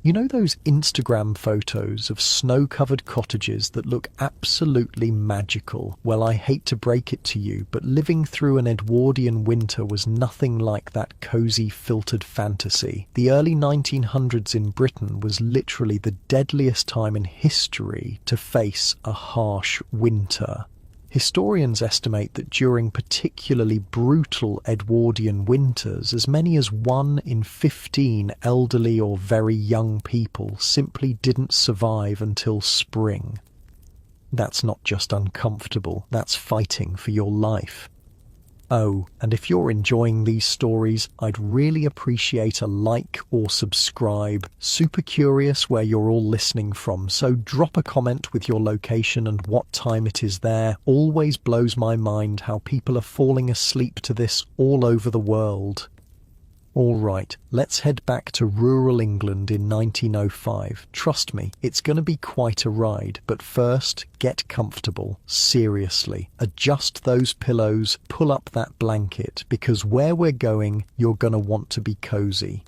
You know those Instagram photos of snow-covered cottages that look absolutely magical? Well, I hate to break it to you, but living through an Edwardian winter was nothing like that cozy, filtered fantasy. The early 1900s in Britain was literally the deadliest time in history to face a harsh winter. Historians estimate that during particularly brutal Edwardian winters, as many as 1 in 15 elderly or very young people simply didn't survive until spring. That's not just uncomfortable, that's fighting for your life. Oh, and if you're enjoying these stories, I'd really appreciate a like or subscribe. Super curious where you're all listening from, so drop a comment with your location and what time it is there. Always blows my mind how people are falling asleep to this all over the world. All right, let's head back to rural England in 1905. Trust me, it's going to be quite a ride, but first, get comfortable. Seriously, adjust those pillows, pull up that blanket, because where we're going, you're going to want to be cozy.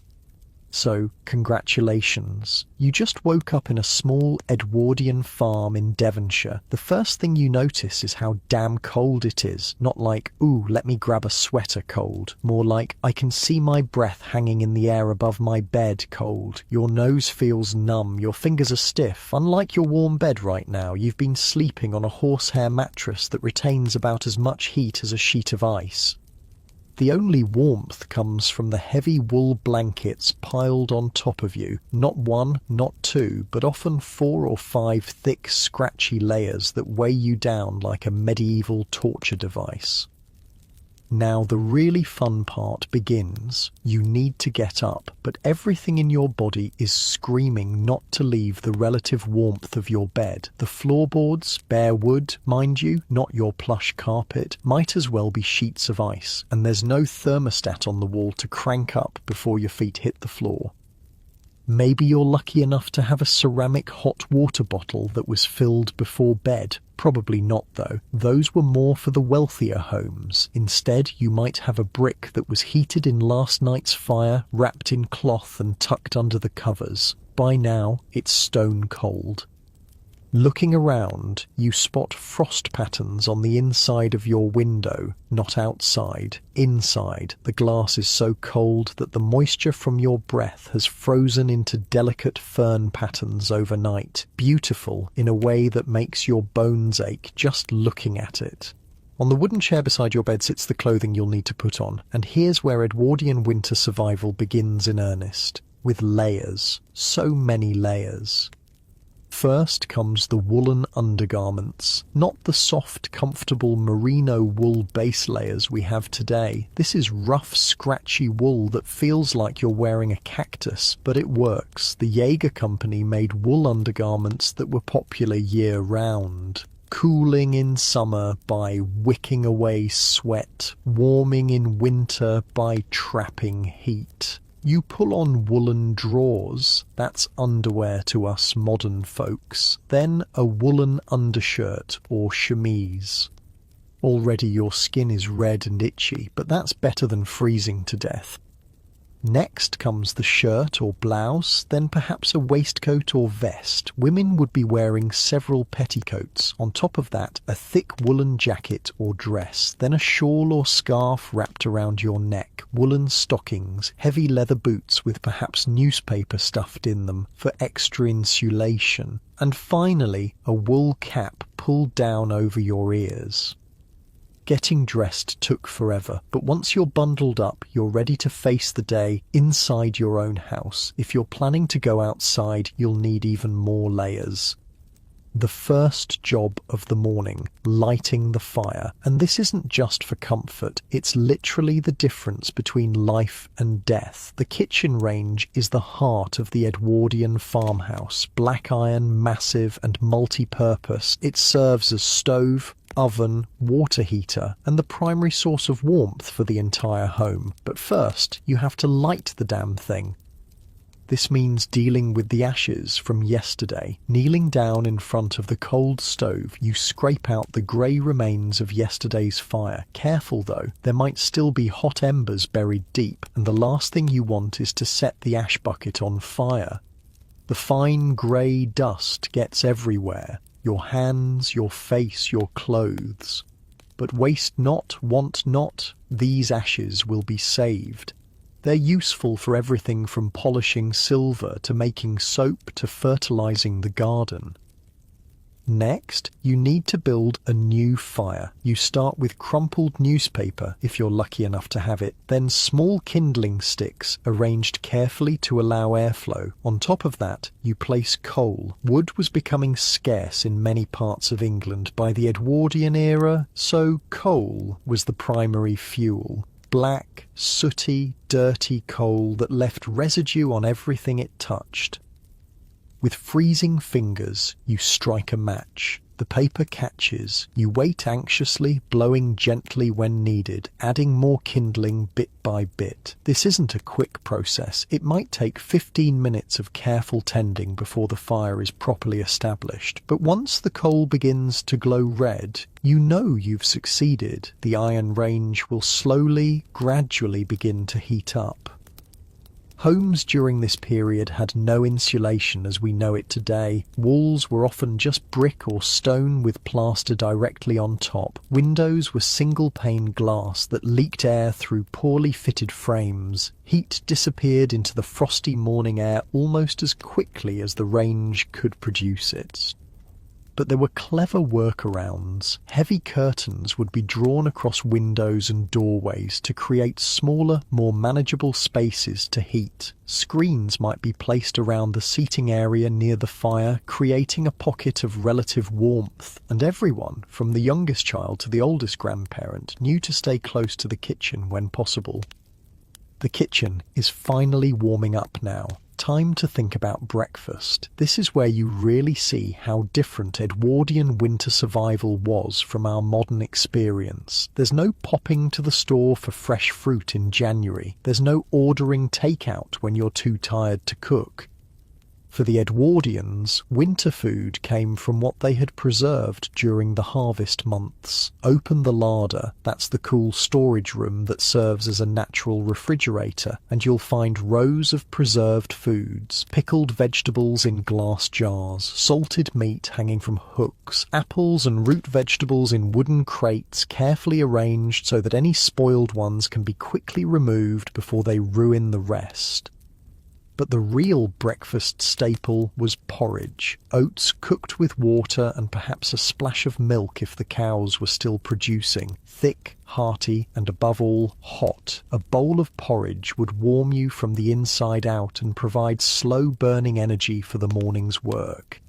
So, congratulations. You just woke up in a small Edwardian farm in Devonshire. The first thing you notice is how damn cold it is. Not like, ooh, let me grab a sweater cold. More like, I can see my breath hanging in the air above my bed cold. Your nose feels numb, your fingers are stiff. Unlike your warm bed right now, you've been sleeping on a horsehair mattress that retains about as much heat as a sheet of ice. The only warmth comes from the heavy wool blankets piled on top of you. Not 1, not 2, but often 4 or 5 thick, scratchy layers that weigh you down like a medieval torture device. Now the really fun part begins. You need to get up, but everything in your body is screaming not to leave the relative warmth of your bed. The floorboards, bare wood, mind you, not your plush carpet, might as well be sheets of ice, and there's no thermostat on the wall to crank up before your feet hit the floor. Maybe you're lucky enough to have a ceramic hot water bottle that was filled before bed. Probably not, though. Those were more for the wealthier homes. Instead, you might have a brick that was heated in last night's fire, wrapped in cloth and tucked under the covers. By now, it's stone cold. Looking around, you spot frost patterns on the inside of your window, not outside. Inside, the glass is so cold that the moisture from your breath has frozen into delicate fern patterns overnight, beautiful in a way that makes your bones ache just looking at it. On the wooden chair beside your bed sits the clothing you'll need to put on, and here's where Edwardian winter survival begins in earnest, with layers, so many layers. First comes the woolen undergarments, not the soft, comfortable merino wool base layers we have today. This is rough, scratchy wool that feels like you're wearing a cactus, but it works. The Jaeger company made wool undergarments that were popular year-round. Cooling in summer by wicking away sweat, warming in winter by trapping heat. You pull on woolen drawers, that's underwear to us modern folks, then a woolen undershirt or chemise. Already your skin is red and itchy, but that's better than freezing to death. Next comes the shirt or blouse, then perhaps a waistcoat or vest. Women would be wearing several petticoats. On top of that, a thick woolen jacket or dress, then a shawl or scarf wrapped around your neck, woolen stockings, heavy leather boots with perhaps newspaper stuffed in them for extra insulation, and finally a wool cap pulled down over your ears. Getting dressed took forever, but once you're bundled up, you're ready to face the day inside your own house. If you're planning to go outside, you'll need even more layers. The first job of the morning, lighting the fire. And this isn't just for comfort, it's literally the difference between life and death. The kitchen range is the heart of the Edwardian farmhouse. Black iron, massive and multi-purpose. It serves as stove, oven, water heater, and the primary source of warmth for the entire home. But first, you have to light the damn thing. This means dealing with the ashes from yesterday. Kneeling down in front of the cold stove, you scrape out the grey remains of yesterday's fire. Careful though, there might still be hot embers buried deep, and the last thing you want is to set the ash bucket on fire. The fine grey dust gets everywhere, your hands, your face, your clothes. But waste not, want not, these ashes will be saved. They're useful for everything from polishing silver to making soap to fertilizing the garden. Next, you need to build a new fire. You start with crumpled newspaper, if you're lucky enough to have it, then small kindling sticks arranged carefully to allow airflow. On top of that, you place coal. Wood was becoming scarce in many parts of England by the Edwardian era, so coal was the primary fuel. Black, sooty, dirty coal that left residue on everything it touched. With freezing fingers, you strike a match. The paper catches. You wait anxiously, blowing gently when needed, adding more kindling bit by bit. This isn't a quick process. It might take 15 minutes of careful tending before the fire is properly established. But once the coal begins to glow red, you know you've succeeded. The iron range will slowly, gradually begin to heat up. Homes during this period had no insulation as we know it today. Walls were often just brick or stone with plaster directly on top. Windows were single-pane glass that leaked air through poorly fitted frames. Heat disappeared into the frosty morning air almost as quickly as the range could produce it. But there were clever workarounds. Heavy curtains would be drawn across windows and doorways to create smaller, more manageable spaces to heat. Screens might be placed around the seating area near the fire, creating a pocket of relative warmth, and everyone, from the youngest child to the oldest grandparent, knew to stay close to the kitchen when possible. The kitchen is finally warming up now. Time to think about breakfast. This is where you really see how different Edwardian winter survival was from our modern experience. There's no popping to the store for fresh fruit in January. There's no ordering takeout when you're too tired to cook. For the Edwardians, winter food came from what they had preserved during the harvest months. Open the larder, that's the cool storage room that serves as a natural refrigerator, and you'll find rows of preserved foods, pickled vegetables in glass jars, salted meat hanging from hooks, apples and root vegetables in wooden crates carefully arranged so that any spoiled ones can be quickly removed before they ruin the rest. But the real breakfast staple was porridge, oats cooked with water and perhaps a splash of milk if the cows were still producing. Thick, hearty, and above all, hot. A bowl of porridge would warm you from the inside out and provide slow-burning energy for the morning's work.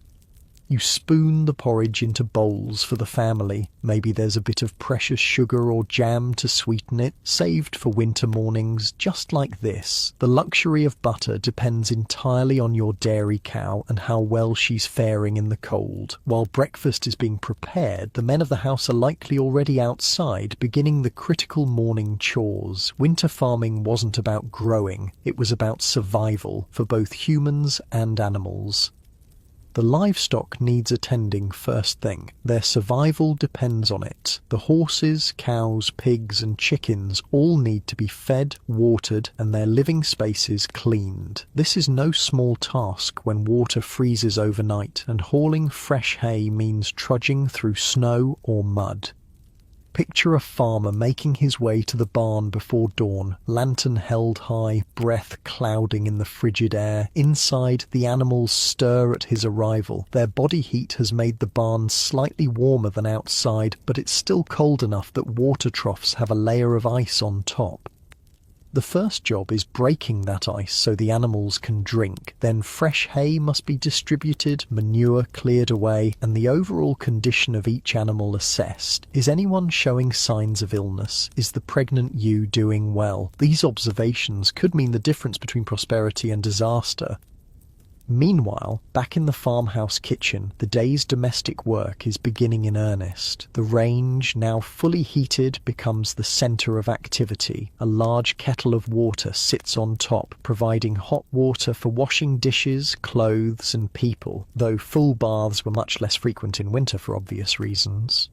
You spoon the porridge into bowls for the family. Maybe there's a bit of precious sugar or jam to sweeten it, saved for winter mornings just like this. The luxury of butter depends entirely on your dairy cow and how well she's faring in the cold. While breakfast is being prepared, the men of the house are likely already outside, beginning the critical morning chores. Winter farming wasn't about growing, it was about survival for both humans and animals. The livestock needs attending first thing. Their survival depends on it. The horses, cows, pigs and chickens all need to be fed, watered and their living spaces cleaned. This is no small task when water freezes overnight and hauling fresh hay means trudging through snow or mud. Picture a farmer making his way to the barn before dawn, lantern held high, breath clouding in the frigid air. Inside, the animals stir at his arrival. Their body heat has made the barn slightly warmer than outside, but it's still cold enough that water troughs have a layer of ice on top. The first job is breaking that ice so the animals can drink. Then fresh hay must be distributed, manure cleared away, and the overall condition of each animal assessed. Is anyone showing signs of illness? Is the pregnant ewe doing well? These observations could mean the difference between prosperity and disaster. Meanwhile, back in the farmhouse kitchen, the day's domestic work is beginning in earnest. The range, now fully heated, becomes the centre of activity. A large kettle of water sits on top, providing hot water for washing dishes, clothes and people, though full baths were much less frequent in winter for obvious reasons.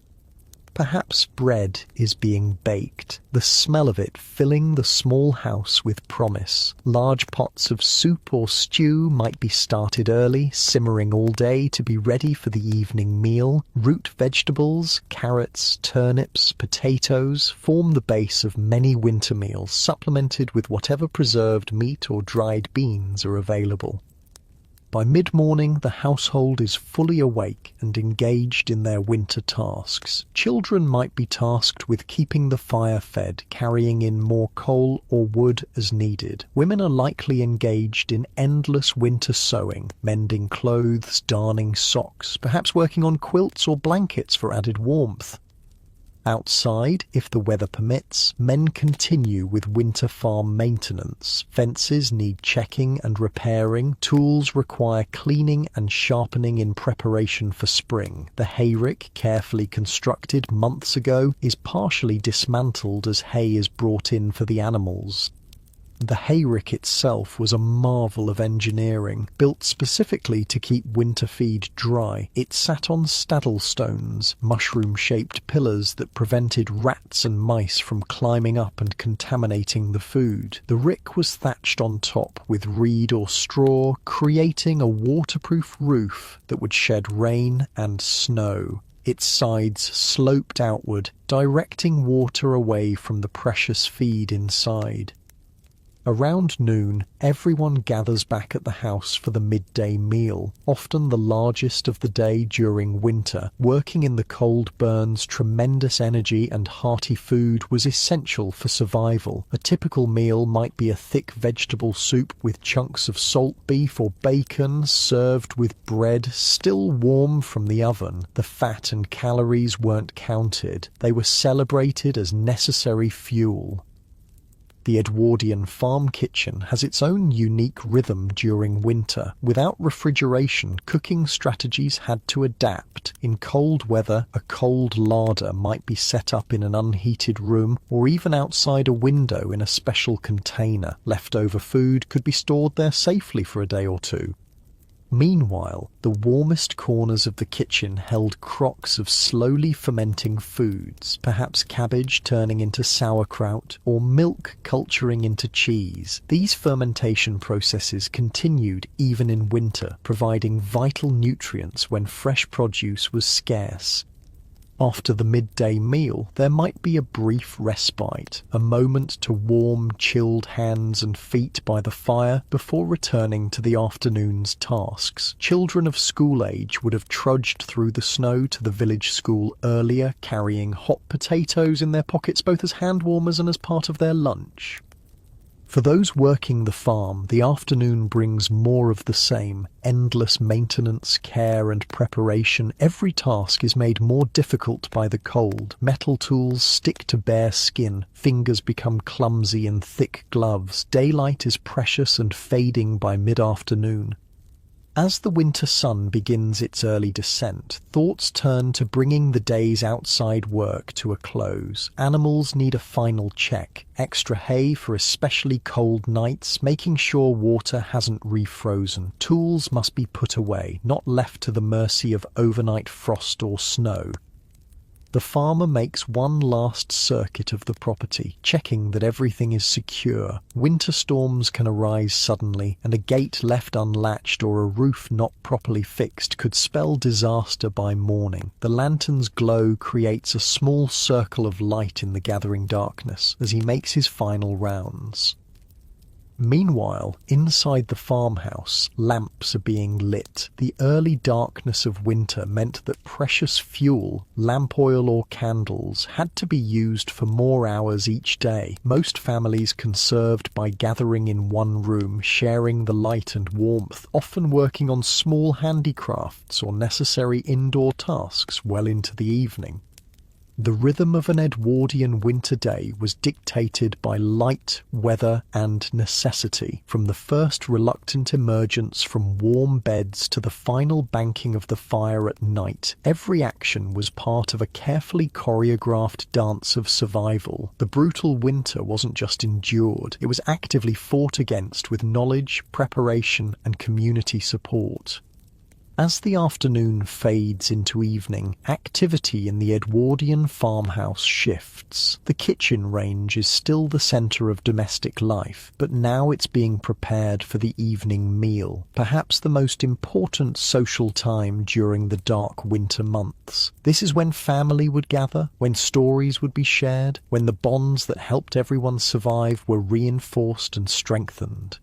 Perhaps bread is being baked, the smell of it filling the small house with promise. Large pots of soup or stew might be started early, simmering all day to be ready for the evening meal. Root vegetables, carrots, turnips, potatoes form the base of many winter meals, supplemented with whatever preserved meat or dried beans are available. By mid-morning, the household is fully awake and engaged in their winter tasks. Children might be tasked with keeping the fire fed, carrying in more coal or wood as needed. Women are likely engaged in endless winter sewing, mending clothes, darning socks, perhaps working on quilts or blankets for added warmth. Outside, if the weather permits, men continue with winter farm maintenance. Fences need checking and repairing, tools require cleaning and sharpening in preparation for spring. The hayrick, carefully constructed months ago, is partially dismantled as hay is brought in for the animals. The hayrick itself was a marvel of engineering, built specifically to keep winter feed dry. It sat on staddle stones, mushroom-shaped pillars that prevented rats and mice from climbing up and contaminating the food. The rick was thatched on top with reed or straw, creating a waterproof roof that would shed rain and snow. Its sides sloped outward, directing water away from the precious feed inside. Around noon, everyone gathers back at the house for the midday meal, often the largest of the day during winter. Working in the cold burns, tremendous energy and hearty food was essential for survival. A typical meal might be a thick vegetable soup with chunks of salt beef or bacon, served with bread still warm from the oven. The fat and calories weren't counted. They were celebrated as necessary fuel. The Edwardian farm kitchen has its own unique rhythm during winter. Without refrigeration, cooking strategies had to adapt. In cold weather, a cold larder might be set up in an unheated room or even outside a window in a special container. Leftover food could be stored there safely for a day or two. Meanwhile, the warmest corners of the kitchen held crocks of slowly fermenting foods, perhaps cabbage turning into sauerkraut or milk culturing into cheese. These fermentation processes continued even in winter, providing vital nutrients when fresh produce was scarce. After the midday meal, there might be a brief respite, a moment to warm, chilled hands and feet by the fire before returning to the afternoon's tasks. Children of school age would have trudged through the snow to the village school earlier, carrying hot potatoes in their pockets both as hand warmers and as part of their lunch. For those working the farm, the afternoon brings more of the same. Endless maintenance, care and preparation. Every task is made more difficult by the cold. Metal tools stick to bare skin. Fingers become clumsy in thick gloves. Daylight is precious and fading by mid-afternoon. As the winter sun begins its early descent, thoughts turn to bringing the day's outside work to a close. Animals need a final check, extra hay for especially cold nights, making sure water hasn't refrozen. Tools must be put away, not left to the mercy of overnight frost or snow. The farmer makes one last circuit of the property, checking that everything is secure. Winter storms can arise suddenly, and a gate left unlatched or a roof not properly fixed could spell disaster by morning. The lantern's glow creates a small circle of light in the gathering darkness as he makes his final rounds. Meanwhile, inside the farmhouse, lamps are being lit. The early darkness of winter meant that precious fuel, lamp oil or candles, had to be used for more hours each day. Most families conserved by gathering in one room, sharing the light and warmth, often working on small handicrafts or necessary indoor tasks well into the evening. The rhythm of an Edwardian winter day was dictated by light, weather, and necessity. From the first reluctant emergence from warm beds to the final banking of the fire at night, every action was part of a carefully choreographed dance of survival. The brutal winter wasn't just endured, it was actively fought against with knowledge, preparation, and community support. As the afternoon fades into evening, activity in the Edwardian farmhouse shifts. The kitchen range is still the centre of domestic life, but now it's being prepared for the evening meal, perhaps the most important social time during the dark winter months. This is when family would gather, when stories would be shared, when the bonds that helped everyone survive were reinforced and strengthened.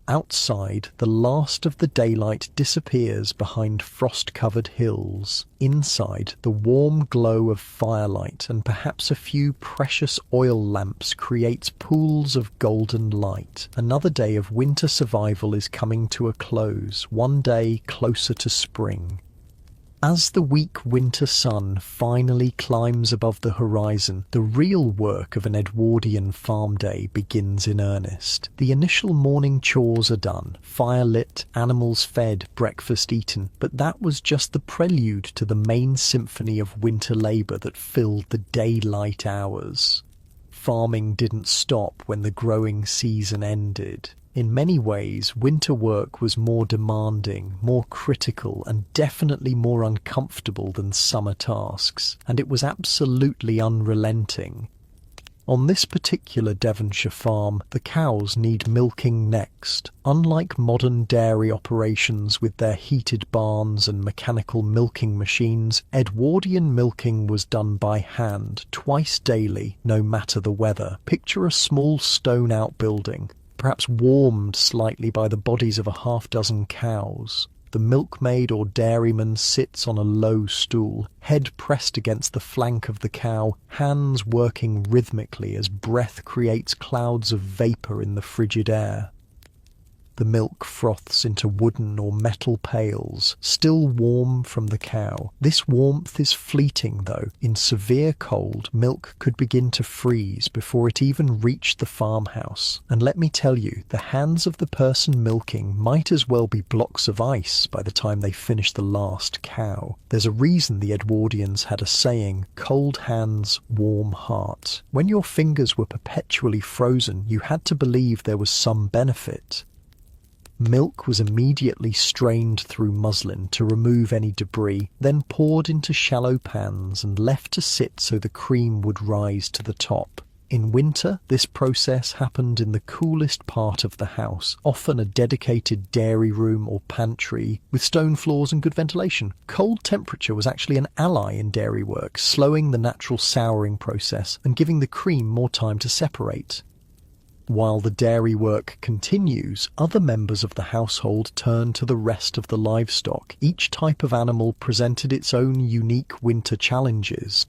Outside, the last of the daylight disappears behind frost-covered hills. Inside, the warm glow of firelight and perhaps a few precious oil lamps creates pools of golden light. Another day of winter survival is coming to a close, one day closer to spring. As the weak winter sun finally climbs above the horizon, the real work of an Edwardian farm day begins in earnest. The initial morning chores are done, fire lit, animals fed, breakfast eaten, but that was just the prelude to the main symphony of winter labour that filled the daylight hours. Farming didn't stop when the growing season ended. In many ways, winter work was more demanding, more critical, and definitely more uncomfortable than summer tasks, and it was absolutely unrelenting. On this particular Devonshire farm, the cows need milking next. Unlike modern dairy operations with their heated barns and mechanical milking machines, Edwardian milking was done by hand, twice daily, no matter the weather. Picture a small stone outbuilding, perhaps warmed slightly by the bodies of a half-dozen cows. The milkmaid or dairyman sits on a low stool, head pressed against the flank of the cow, hands working rhythmically as breath creates clouds of vapour in the frigid air. The milk froths into wooden or metal pails, still warm from the cow. This warmth is fleeting, though. In severe cold, milk could begin to freeze before it even reached the farmhouse. And let me tell you, the hands of the person milking might as well be blocks of ice by the time they finish the last cow. There's a reason the Edwardians had a saying, cold hands, warm heart. When your fingers were perpetually frozen, you had to believe there was some benefit. Milk was immediately strained through muslin to remove any debris, then poured into shallow pans and left to sit so the cream would rise to the top. In winter, this process happened in the coolest part of the house, often a dedicated dairy room or pantry with stone floors and good ventilation. Cold temperature was actually an ally in dairy work, slowing the natural souring process and giving the cream more time to separate. While the dairy work continues, other members of the household turn to the rest of the livestock. Each type of animal presented its own unique winter challenges.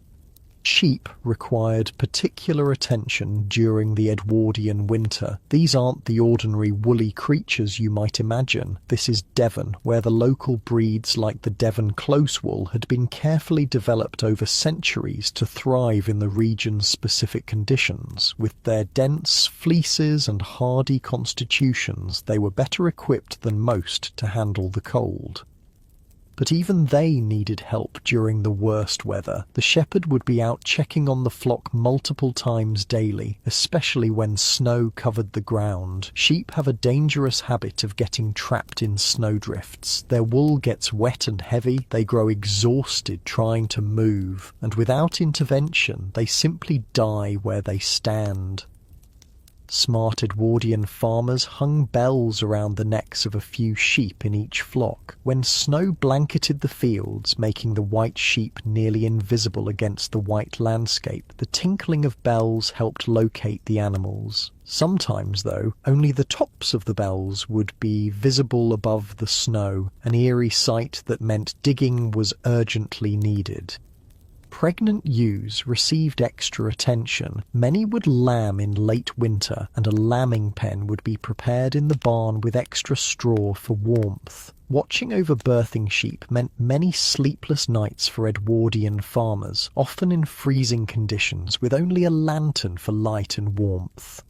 Sheep required particular attention during the Edwardian winter. These aren't the ordinary woolly creatures you might imagine. This is Devon, where the local breeds like the Devon close wool had been carefully developed over centuries to thrive in the region's specific conditions. With their dense fleeces and hardy constitutions, they were better equipped than most to handle the cold. But even they needed help during the worst weather. The shepherd would be out checking on the flock multiple times daily, especially when snow covered the ground. Sheep have a dangerous habit of getting trapped in snowdrifts. Their wool gets wet and heavy, they grow exhausted trying to move, and without intervention, they simply die where they stand. Smart Edwardian farmers hung bells around the necks of a few sheep in each flock. When snow blanketed the fields, making the white sheep nearly invisible against the white landscape, the tinkling of bells helped locate the animals. Sometimes, though, only the tops of the bells would be visible above the snow, an eerie sight that meant digging was urgently needed. Pregnant ewes received extra attention. Many would lamb in late winter, and a lambing pen would be prepared in the barn with extra straw for warmth. Watching over birthing sheep meant many sleepless nights for Edwardian farmers, often in freezing conditions with only a lantern for light and warmth.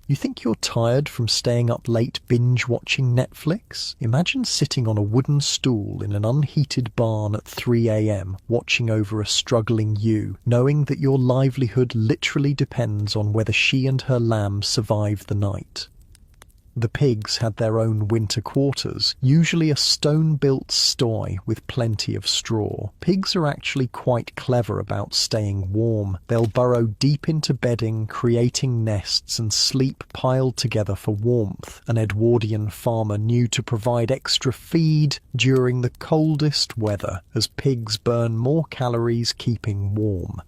You think you're tired from staying up late binge-watching Netflix? Imagine sitting on a wooden stool in an unheated barn at 3 a.m, watching over a struggling ewe, knowing that your livelihood literally depends on whether she and her lamb survive the night. The pigs had their own winter quarters, usually a stone-built sty with plenty of straw. Pigs are actually quite clever about staying warm. They'll burrow deep into bedding, creating nests, and sleep piled together for warmth. An Edwardian farmer knew to provide extra feed during the coldest weather, as pigs burn more calories keeping warm.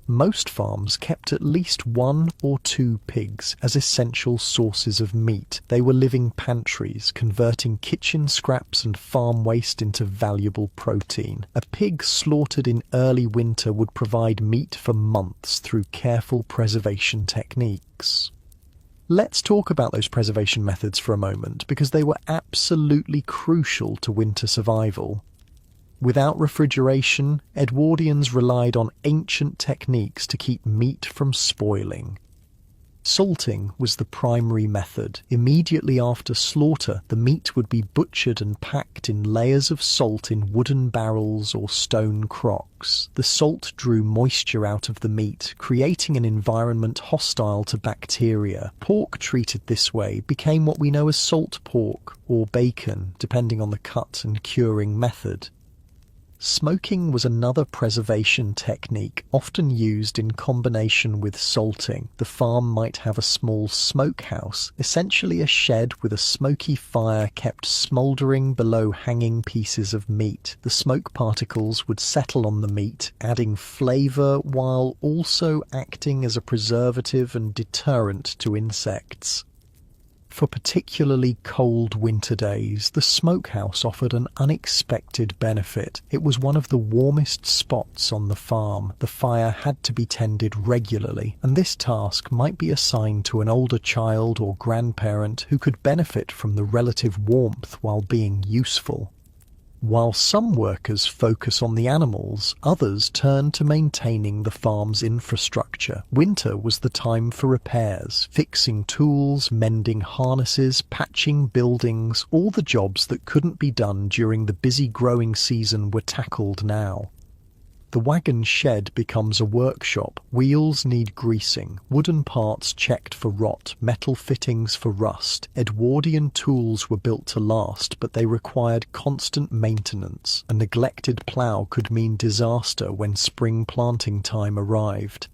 Most farms kept at least 1 or 2 pigs as essential sources of meat. They were living pantries, converting kitchen scraps and farm waste into valuable protein. A pig slaughtered in early winter would provide meat for months through careful preservation techniques. Let's talk about those preservation methods for a moment, because they were absolutely crucial to winter survival. Without refrigeration, Edwardians relied on ancient techniques to keep meat from spoiling. Salting was the primary method. Immediately after slaughter, the meat would be butchered and packed in layers of salt in wooden barrels or stone crocks. The salt drew moisture out of the meat, creating an environment hostile to bacteria. Pork treated this way became what we know as salt pork or bacon, depending on the cut and curing method. Smoking was another preservation technique, often used in combination with salting. The farm might have a small smokehouse, essentially a shed with a smoky fire kept smouldering below hanging pieces of meat. The smoke particles would settle on the meat, adding flavour while also acting as a preservative and deterrent to insects. For particularly cold winter days, the smokehouse offered an unexpected benefit. It was one of the warmest spots on the farm. The fire had to be tended regularly, and this task might be assigned to an older child or grandparent who could benefit from the relative warmth while being useful. While some workers focus on the animals, others turn to maintaining the farm's infrastructure. Winter was the time for repairs, fixing tools, mending harnesses, patching buildings. All the jobs that couldn't be done during the busy growing season were tackled now. The wagon shed becomes a workshop. Wheels need greasing, wooden parts checked for rot, metal fittings for rust. Edwardian tools were built to last, but they required constant maintenance. A neglected plough could mean disaster when spring planting time arrived.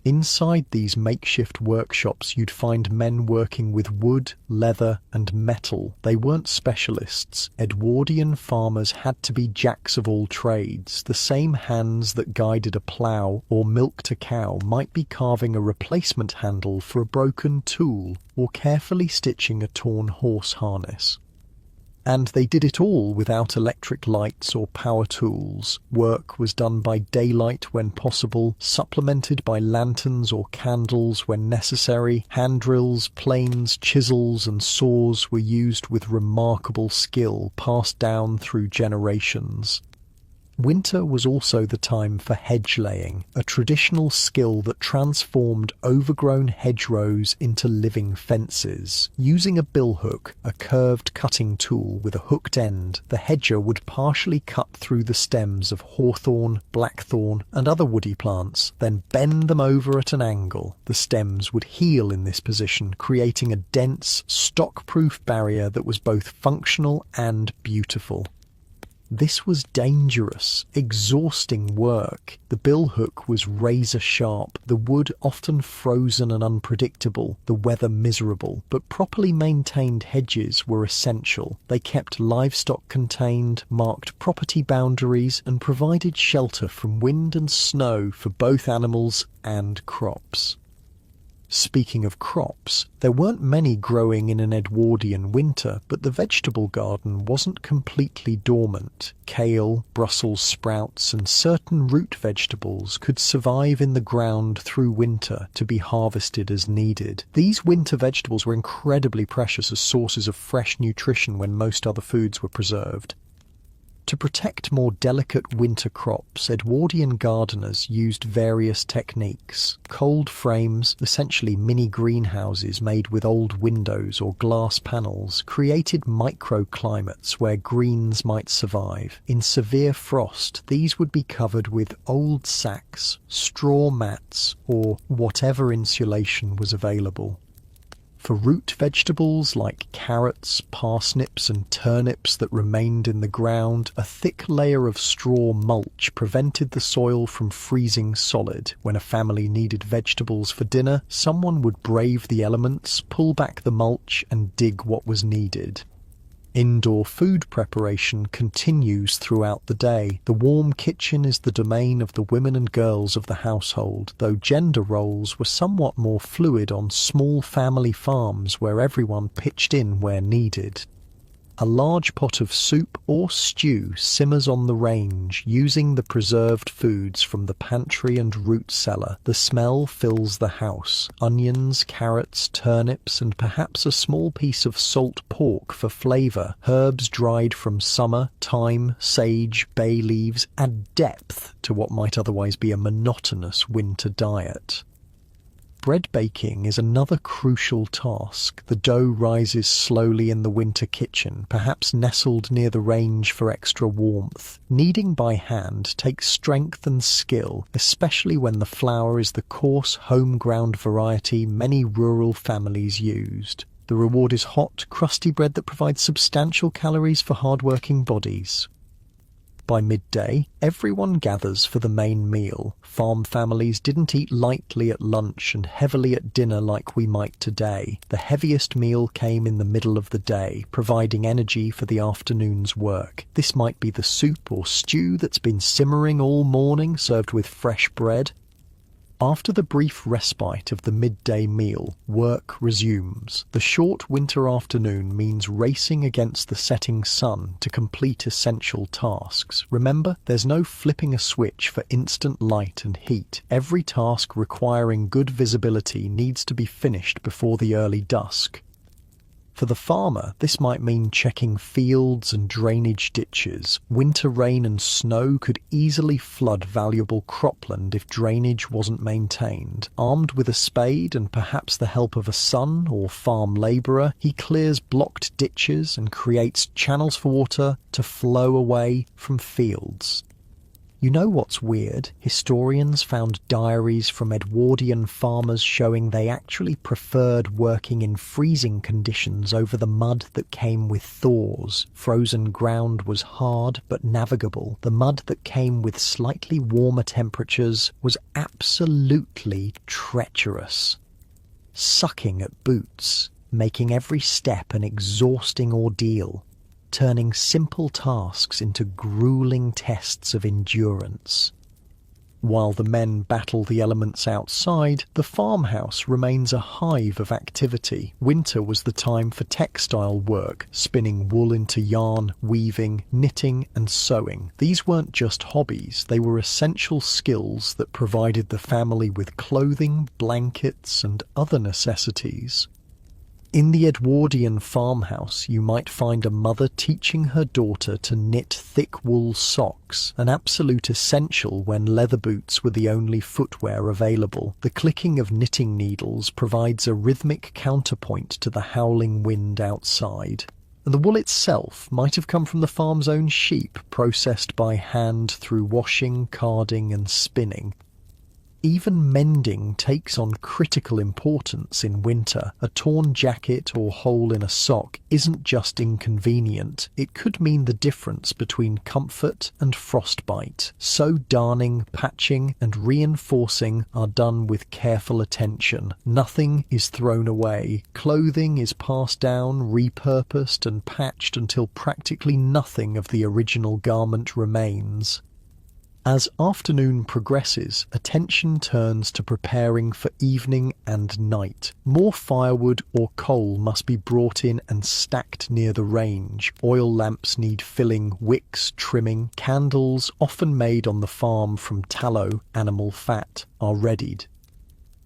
Inside these makeshift workshops, you'd find men working with wood, leather, and metal. They weren't specialists. Edwardian farmers had to be jacks of all trades. The same hands that guided a plough or milked a cow might be carving a replacement handle for a broken tool or carefully stitching a torn horse harness. And they did it all without electric lights or power tools. Work was done by daylight when possible, supplemented by lanterns or candles when necessary. Hand drills, planes, chisels and saws were used with remarkable skill passed down through generations. Winter was also the time for hedge laying, a traditional skill that transformed overgrown hedgerows into living fences. Using a billhook, a curved cutting tool with a hooked end, the hedger would partially cut through the stems of hawthorn, blackthorn, and other woody plants, then bend them over at an angle. The stems would heal in this position, creating a dense, stock-proof barrier that was both functional and beautiful. This was dangerous, exhausting work. The billhook was razor sharp, the wood often frozen and unpredictable, the weather miserable, but properly maintained hedges were essential. They kept livestock contained, marked property boundaries, and provided shelter from wind and snow for both animals and crops. Speaking of crops, there weren't many growing in an Edwardian winter, but the vegetable garden wasn't completely dormant. Kale, Brussels sprouts, and certain root vegetables could survive in the ground through winter to be harvested as needed. These winter vegetables were incredibly precious as sources of fresh nutrition when most other foods were preserved. To protect more delicate winter crops, Edwardian gardeners used various techniques. Cold frames, essentially mini greenhouses made with old windows or glass panels, created microclimates where greens might survive. In severe frost, these would be covered with old sacks, straw mats, or whatever insulation was available. For root vegetables like carrots, parsnips and turnips that remained in the ground, a thick layer of straw mulch prevented the soil from freezing solid. When a family needed vegetables for dinner, someone would brave the elements, pull back the mulch and dig what was needed. Indoor food preparation continues throughout the day. The warm kitchen is the domain of the women and girls of the household, though gender roles were somewhat more fluid on small family farms where everyone pitched in where needed. A large pot of soup or stew simmers on the range, using the preserved foods from the pantry and root cellar. The smell fills the house. Onions, carrots, turnips, and perhaps a small piece of salt pork for flavor. Herbs dried from summer, thyme, sage, bay leaves add depth to what might otherwise be a monotonous winter diet. Bread baking is another crucial task. The dough rises slowly in the winter kitchen, perhaps nestled near the range for extra warmth. Kneading by hand takes strength and skill, especially when the flour is the coarse, home-ground variety many rural families used. The reward is hot, crusty bread that provides substantial calories for hard-working bodies. By midday, everyone gathers for the main meal. Farm families didn't eat lightly at lunch and heavily at dinner like we might today. The heaviest meal came in the middle of the day, providing energy for the afternoon's work. This might be the soup or stew that's been simmering all morning, served with fresh bread. After the brief respite of the midday meal, work resumes. The short winter afternoon means racing against the setting sun to complete essential tasks. Remember, there's no flipping a switch for instant light and heat. Every task requiring good visibility needs to be finished before the early dusk. For the farmer, this might mean checking fields and drainage ditches. Winter rain and snow could easily flood valuable cropland if drainage wasn't maintained. Armed with a spade and perhaps the help of a son or farm labourer, he clears blocked ditches and creates channels for water to flow away from fields. You know what's weird? Historians found diaries from Edwardian farmers showing they actually preferred working in freezing conditions over the mud that came with thaws. Frozen ground was hard but navigable. The mud that came with slightly warmer temperatures was absolutely treacherous. Sucking at boots, making every step an exhausting ordeal, turning simple tasks into grueling tests of endurance. While the men battle the elements outside, the farmhouse remains a hive of activity. Winter was the time for textile work, spinning wool into yarn, weaving, knitting and sewing. These weren't just hobbies, they were essential skills that provided the family with clothing, blankets and other necessities. In the Edwardian farmhouse, you might find a mother teaching her daughter to knit thick wool socks, an absolute essential when leather boots were the only footwear available. The clicking of knitting needles provides a rhythmic counterpoint to the howling wind outside. And the wool itself might have come from the farm's own sheep, processed by hand through washing, carding and spinning. Even mending takes on critical importance in winter. A torn jacket or hole in a sock isn't just inconvenient, it could mean the difference between comfort and frostbite. So darning, patching and reinforcing are done with careful attention. Nothing is thrown away. Clothing is passed down, repurposed and patched until practically nothing of the original garment remains. As afternoon progresses, attention turns to preparing for evening and night. More firewood or coal must be brought in and stacked near the range. Oil lamps need filling, wicks, trimming. Candles, often made on the farm from tallow, animal fat, are readied.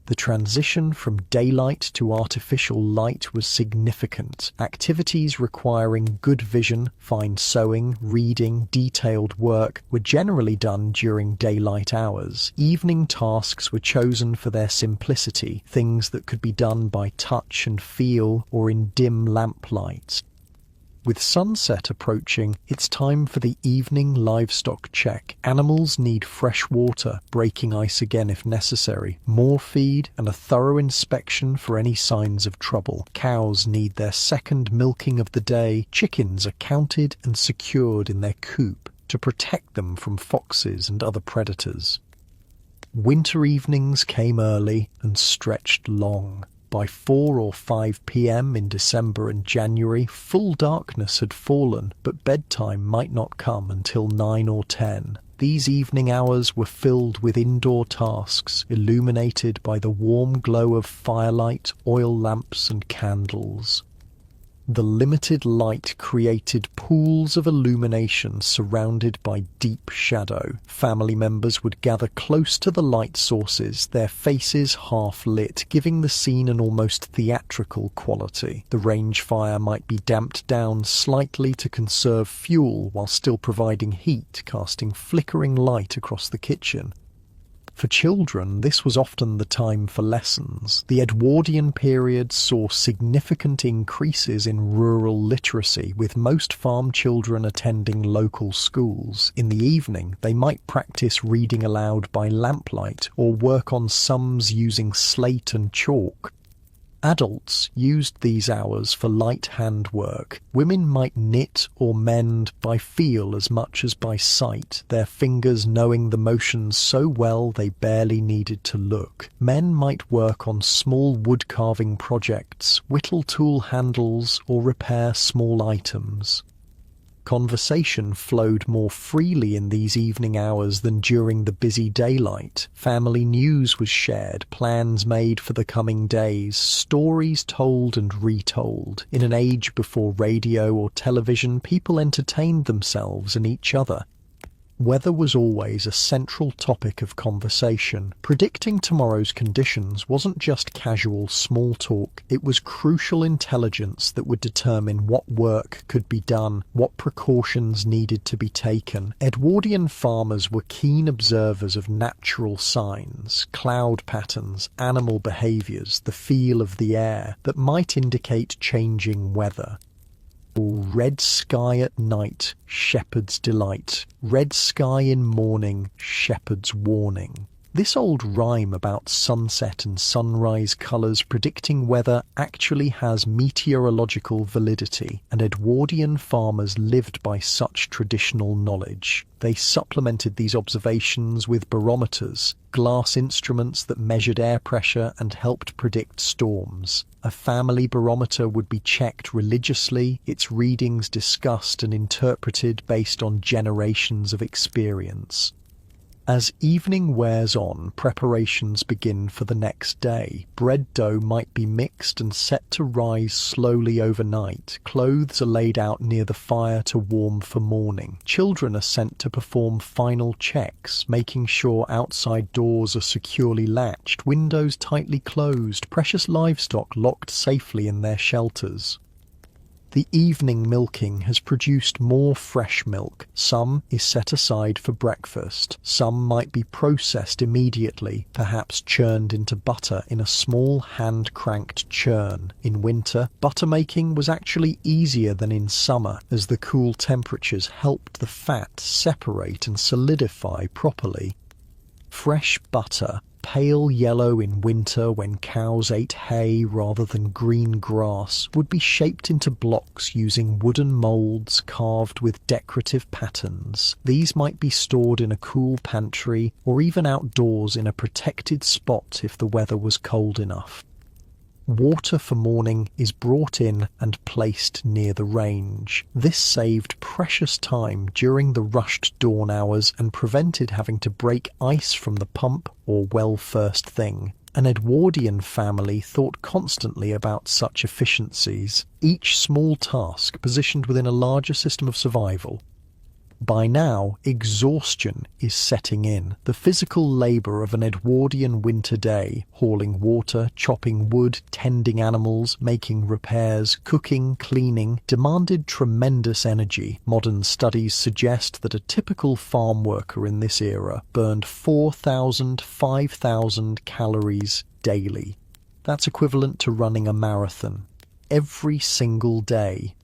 The transition from daylight to artificial light was significant. Activities requiring good vision, fine sewing, reading, detailed work were generally done during daylight hours. Evening tasks were chosen for their simplicity, things that could be done by touch and feel or in dim lamplight. With sunset approaching, it's time for the evening livestock check. Animals need fresh water, breaking ice again if necessary, more feed, and a thorough inspection for any signs of trouble. Cows need their second milking of the day. Chickens are counted and secured in their coop to protect them from foxes and other predators. Winter evenings came early and stretched long. By 4 or 5 p.m. in December and January, full darkness had fallen, but bedtime might not come until 9 or 10. These evening hours were filled with indoor tasks, illuminated by the warm glow of firelight, oil lamps, and candles. The limited light created pools of illumination surrounded by deep shadow. Family members would gather close to the light sources, their faces half lit, giving the scene an almost theatrical quality. The range fire might be damped down slightly to conserve fuel while still providing heat, casting flickering light across the kitchen. For children, this was often the time for lessons. The Edwardian period saw significant increases in rural literacy, with most farm children attending local schools. In the evening, they might practice reading aloud by lamplight or work on sums using slate and chalk. Adults used these hours for light handwork. Women might knit or mend by feel as much as by sight, their fingers knowing the motions so well they barely needed to look. Men might work on small wood-carving projects, whittle tool handles, or repair small items. Conversation flowed more freely in these evening hours than during the busy daylight. Family news was shared, plans made for the coming days, stories told and retold. In an age before radio or television, people entertained themselves and each other. Weather was always a central topic of conversation. Predicting tomorrow's conditions wasn't just casual small talk, it was crucial intelligence that would determine what work could be done, what precautions needed to be taken. Edwardian farmers were keen observers of natural signs, cloud patterns, animal behaviours, the feel of the air, that might indicate changing weather. Red sky at night, shepherd's delight. Red sky in morning, shepherd's warning. This old rhyme about sunset and sunrise colours predicting weather actually has meteorological validity, and Edwardian farmers lived by such traditional knowledge. They supplemented these observations with barometers, glass instruments that measured air pressure and helped predict storms. A family barometer would be checked religiously, its readings discussed and interpreted based on generations of experience. As evening wears on, preparations begin for the next day. Bread dough might be mixed and set to rise slowly overnight. Clothes are laid out near the fire to warm for morning. Children are sent to perform final checks, making sure outside doors are securely latched, windows tightly closed, precious livestock locked safely in their shelters. The evening milking has produced more fresh milk. Some is set aside for breakfast. Some might be processed immediately, perhaps churned into butter in a small hand-cranked churn. In winter, butter making was actually easier than in summer, as the cool temperatures helped the fat separate and solidify properly. Fresh butter, pale yellow in winter when cows ate hay rather than green grass, would be shaped into blocks using wooden moulds carved with decorative patterns. These might be stored in a cool pantry or even outdoors in a protected spot if the weather was cold enough. Water for morning is brought in and placed near the range. This saved precious time during the rushed dawn hours and prevented having to break ice from the pump or well first thing. An Edwardian family thought constantly about such efficiencies, each small task positioned within a larger system of survival. By now, exhaustion is setting in. The physical labour of an Edwardian winter day, hauling water, chopping wood, tending animals, making repairs, cooking, cleaning, demanded tremendous energy. Modern studies suggest that a typical farm worker in this era burned 5,000 calories daily. That's equivalent to running a marathon every single day.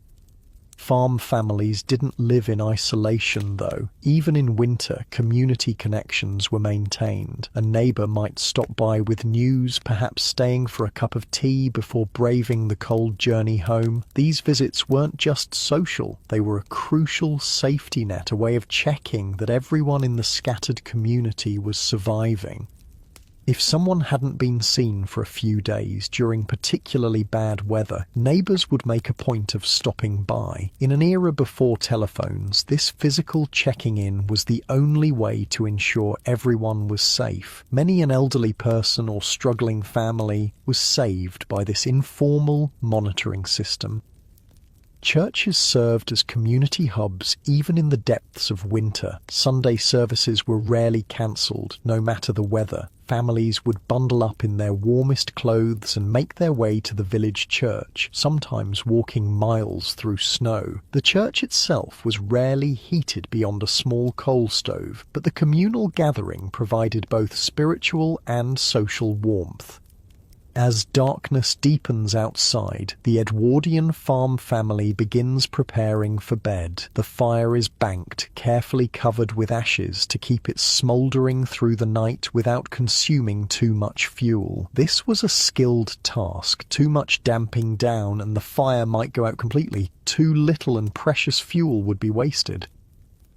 Farm families didn't live in isolation, though. Even in winter, community connections were maintained. A neighbour might stop by with news, perhaps staying for a cup of tea before braving the cold journey home. These visits weren't just social, they were a crucial safety net, a way of checking that everyone in the scattered community was surviving. If someone hadn't been seen for a few days during particularly bad weather, neighbours would make a point of stopping by. In an era before telephones, this physical checking in was the only way to ensure everyone was safe. Many an elderly person or struggling family was saved by this informal monitoring system. Churches served as community hubs even in the depths of winter. Sunday services were rarely cancelled, no matter the weather. Families would bundle up in their warmest clothes and make their way to the village church, sometimes walking miles through snow. The church itself was rarely heated beyond a small coal stove, but the communal gathering provided both spiritual and social warmth. As darkness deepens outside, the Edwardian farm family begins preparing for bed. The fire is banked, carefully covered with ashes to keep it smouldering through the night without consuming too much fuel. This was a skilled task. Too much damping down and the fire might go out completely. Too little and precious fuel would be wasted.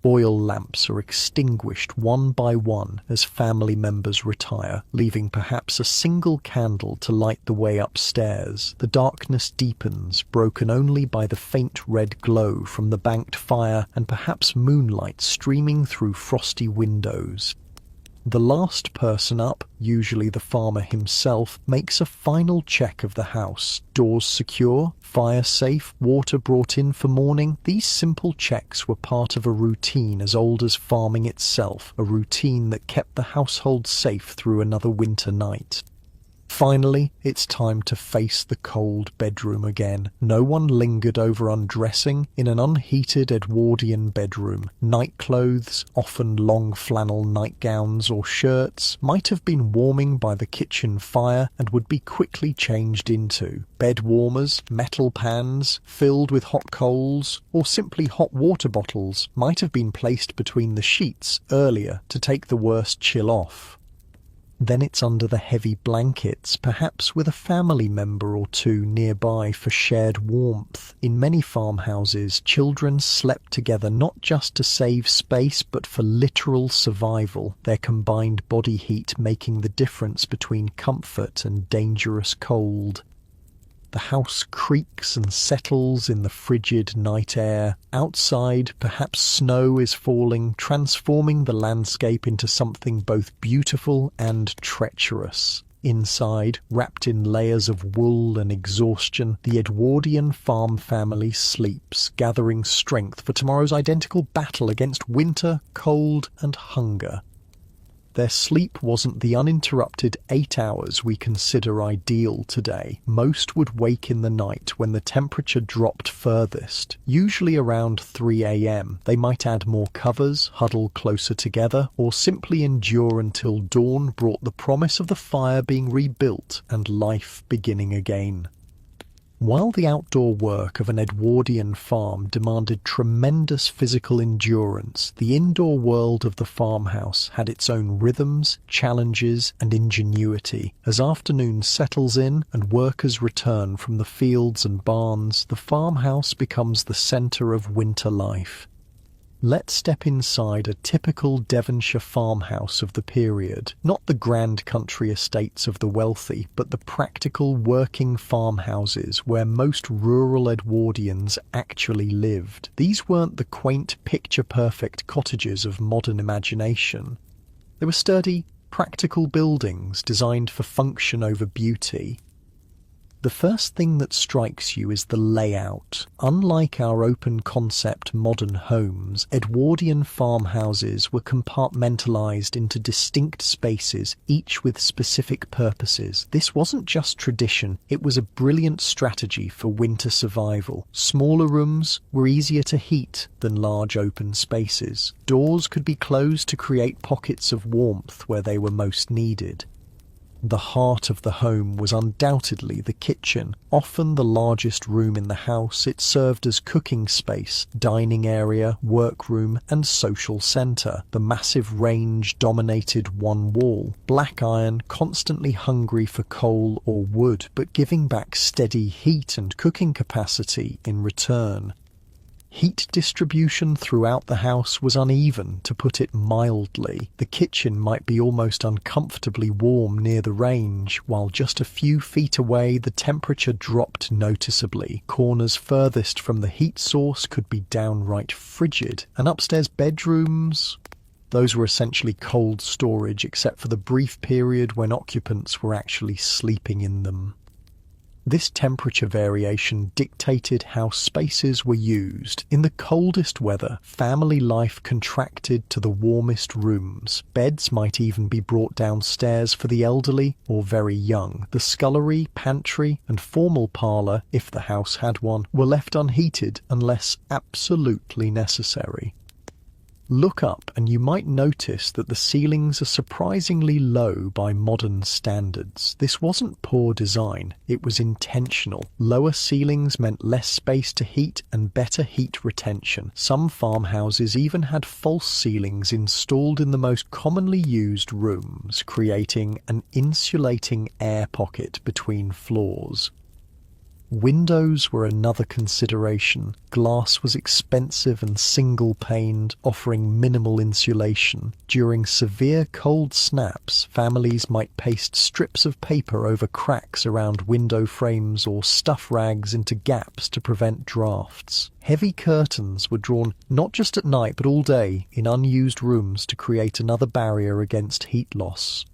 Oil lamps are extinguished one by one as family members retire, leaving perhaps a single candle to light the way upstairs. The darkness deepens, broken only by the faint red glow from the banked fire and perhaps moonlight streaming through frosty windows. The last person up, usually the farmer himself, makes a final check of the house. Doors secure, fire safe, water brought in for morning. These simple checks were part of a routine as old as farming itself, a routine that kept the household safe through another winter night. Finally, it's time to face the cold bedroom again. No one lingered over undressing in an unheated Edwardian bedroom. Nightclothes, often long flannel nightgowns or shirts, might have been warming by the kitchen fire and would be quickly changed into. Bed warmers, metal pans, filled with hot coals, or simply hot water bottles might have been placed between the sheets earlier to take the worst chill off. Then it's under the heavy blankets, perhaps with a family member or two nearby for shared warmth. In many farmhouses, children slept together not just to save space, but for literal survival, their combined body heat making the difference between comfort and dangerous cold. The house creaks and settles in the frigid night air. Outside, perhaps snow is falling, transforming the landscape into something both beautiful and treacherous. Inside, wrapped in layers of wool and exhaustion, the Edwardian farm family sleeps, gathering strength for tomorrow's identical battle against winter, cold, and hunger. Their sleep wasn't the uninterrupted 8 hours we consider ideal today. Most would wake in the night when the temperature dropped furthest, usually around 3 a.m. They might add more covers, huddle closer together, or simply endure until dawn brought the promise of the fire being rebuilt and life beginning again. While the outdoor work of an Edwardian farm demanded tremendous physical endurance, the indoor world of the farmhouse had its own rhythms, challenges, and ingenuity. As afternoon settles in and workers return from the fields and barns, the farmhouse becomes the centre of winter life. Let's step inside a typical Devonshire farmhouse of the period. Not the grand country estates of the wealthy, but the practical working farmhouses where most rural Edwardians actually lived. These weren't the quaint, picture-perfect cottages of modern imagination. They were sturdy, practical buildings designed for function over beauty. The first thing that strikes you is the layout. Unlike our open-concept modern homes, Edwardian farmhouses were compartmentalised into distinct spaces, each with specific purposes. This wasn't just tradition, it was a brilliant strategy for winter survival. Smaller rooms were easier to heat than large open spaces. Doors could be closed to create pockets of warmth where they were most needed. The heart of the home was undoubtedly the kitchen. Often the largest room in the house, it served as cooking space, dining area, workroom, and social centre. The massive range dominated one wall. Black iron, constantly hungry for coal or wood, but giving back steady heat and cooking capacity in return. Heat distribution throughout the house was uneven, to put it mildly. The kitchen might be almost uncomfortably warm near the range, while just a few feet away the temperature dropped noticeably. Corners furthest from the heat source could be downright frigid, and upstairs bedrooms, those were essentially cold storage except for the brief period when occupants were actually sleeping in them. This temperature variation dictated how spaces were used. In the coldest weather, family life contracted to the warmest rooms. Beds might even be brought downstairs for the elderly or very young. The scullery, pantry, and formal parlour, if the house had one, were left unheated unless absolutely necessary. Look up and you might notice that the ceilings are surprisingly low by modern standards. This wasn't poor design, it was intentional. Lower ceilings meant less space to heat and better heat retention. Some farmhouses even had false ceilings installed in the most commonly used rooms, creating an insulating air pocket between floors. Windows were another consideration. Glass was expensive and single-paned, offering minimal insulation. During severe cold snaps, families might paste strips of paper over cracks around window frames or stuff rags into gaps to prevent drafts. Heavy curtains were drawn not just at night but all day in unused rooms to create another barrier against heat loss.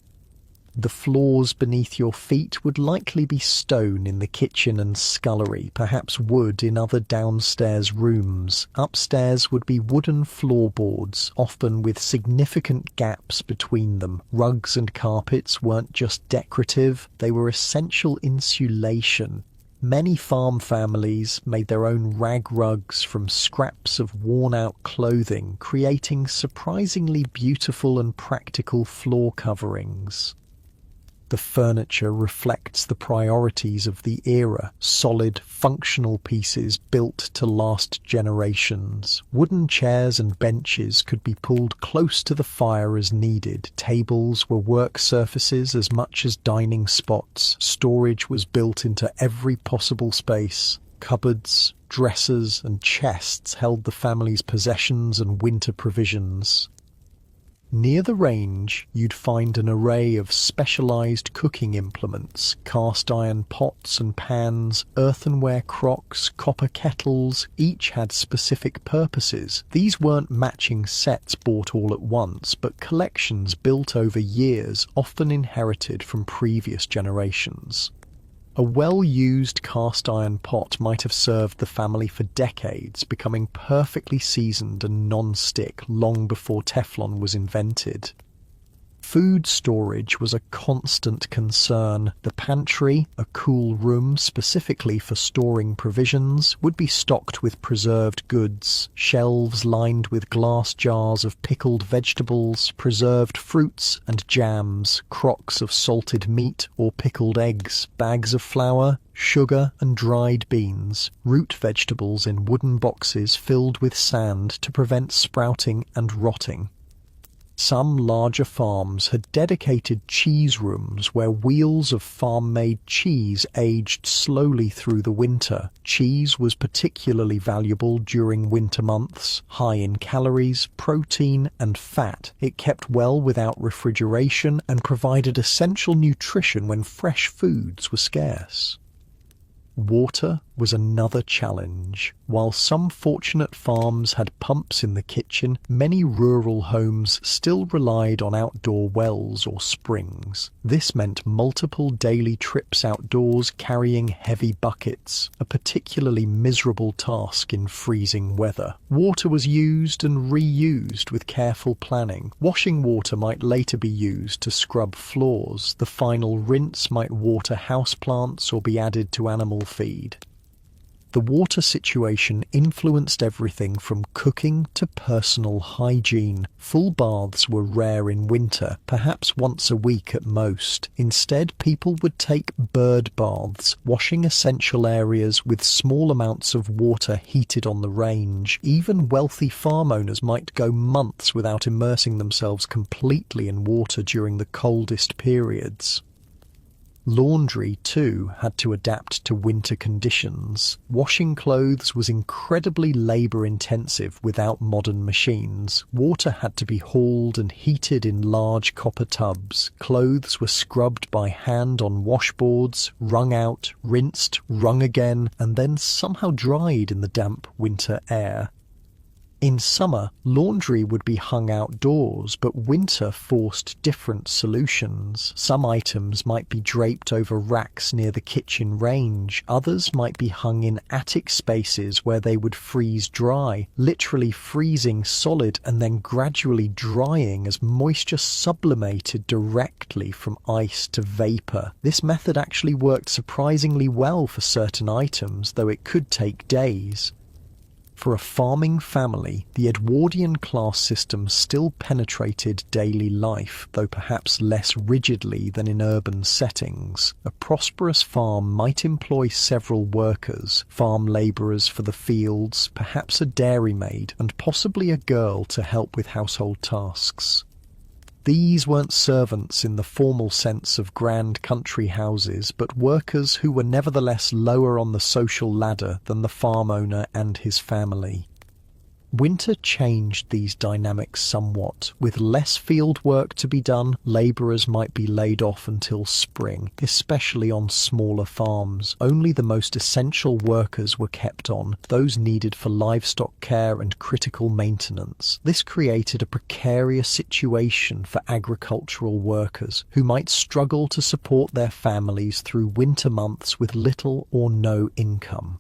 The floors beneath your feet would likely be stone in the kitchen and scullery, perhaps wood in other downstairs rooms. Upstairs would be wooden floorboards, often with significant gaps between them. Rugs and carpets weren't just decorative, they were essential insulation. Many farm families made their own rag rugs from scraps of worn-out clothing, creating surprisingly beautiful and practical floor coverings. The furniture reflects the priorities of the era, solid, functional pieces built to last generations. Wooden chairs and benches could be pulled close to the fire as needed. Tables were work surfaces as much as dining spots. Storage was built into every possible space. Cupboards, dressers, and chests held the family's possessions and winter provisions. Near the range, you'd find an array of specialised cooking implements, cast iron pots and pans, earthenware crocks, copper kettles. Each had specific purposes. These weren't matching sets bought all at once, but collections built over years, often inherited from previous generations. A well-used cast iron pot might have served the family for decades, becoming perfectly seasoned and non-stick long before Teflon was invented. Food storage was a constant concern. The pantry, a cool room specifically for storing provisions, would be stocked with preserved goods. Shelves lined with glass jars of pickled vegetables, preserved fruits and jams, crocks of salted meat or pickled eggs, bags of flour, sugar and dried beans, root vegetables in wooden boxes filled with sand to prevent sprouting and rotting. Some larger farms had dedicated cheese rooms where wheels of farm-made cheese aged slowly through the winter. Cheese was particularly valuable during winter months, high in calories, protein and fat. It kept well without refrigeration and provided essential nutrition when fresh foods were scarce. Water was another challenge. While some fortunate farms had pumps in the kitchen, many rural homes still relied on outdoor wells or springs. This meant multiple daily trips outdoors carrying heavy buckets, a particularly miserable task in freezing weather. Water was used and reused with careful planning. Washing water might later be used to scrub floors. The final rinse might water houseplants or be added to animal feed. The water situation influenced everything from cooking to personal hygiene. Full baths were rare in winter, perhaps once a week at most. Instead, people would take bird baths, washing essential areas with small amounts of water heated on the range. Even wealthy farm owners might go months without immersing themselves completely in water during the coldest periods. Laundry, too, had to adapt to winter conditions. Washing clothes was incredibly labour-intensive without modern machines. Water had to be hauled and heated in large copper tubs. Clothes were scrubbed by hand on washboards, wrung out, rinsed, wrung again, and then somehow dried in the damp winter air. In summer, laundry would be hung outdoors, but winter forced different solutions. Some items might be draped over racks near the kitchen range. Others might be hung in attic spaces where they would freeze dry, literally freezing solid and then gradually drying as moisture sublimated directly from ice to vapour. This method actually worked surprisingly well for certain items, though it could take days. For a farming family, the Edwardian class system still penetrated daily life, though perhaps less rigidly than in urban settings. A prosperous farm might employ several workers, farm labourers for the fields, perhaps a dairymaid, and possibly a girl to help with household tasks. These weren't servants in the formal sense of grand country houses, but workers who were nevertheless lower on the social ladder than the farm owner and his family. Winter changed these dynamics somewhat. With less field work to be done, labourers might be laid off until spring, especially on smaller farms. Only the most essential workers were kept on, those needed for livestock care and critical maintenance. This created a precarious situation for agricultural workers, who might struggle to support their families through winter months with little or no income.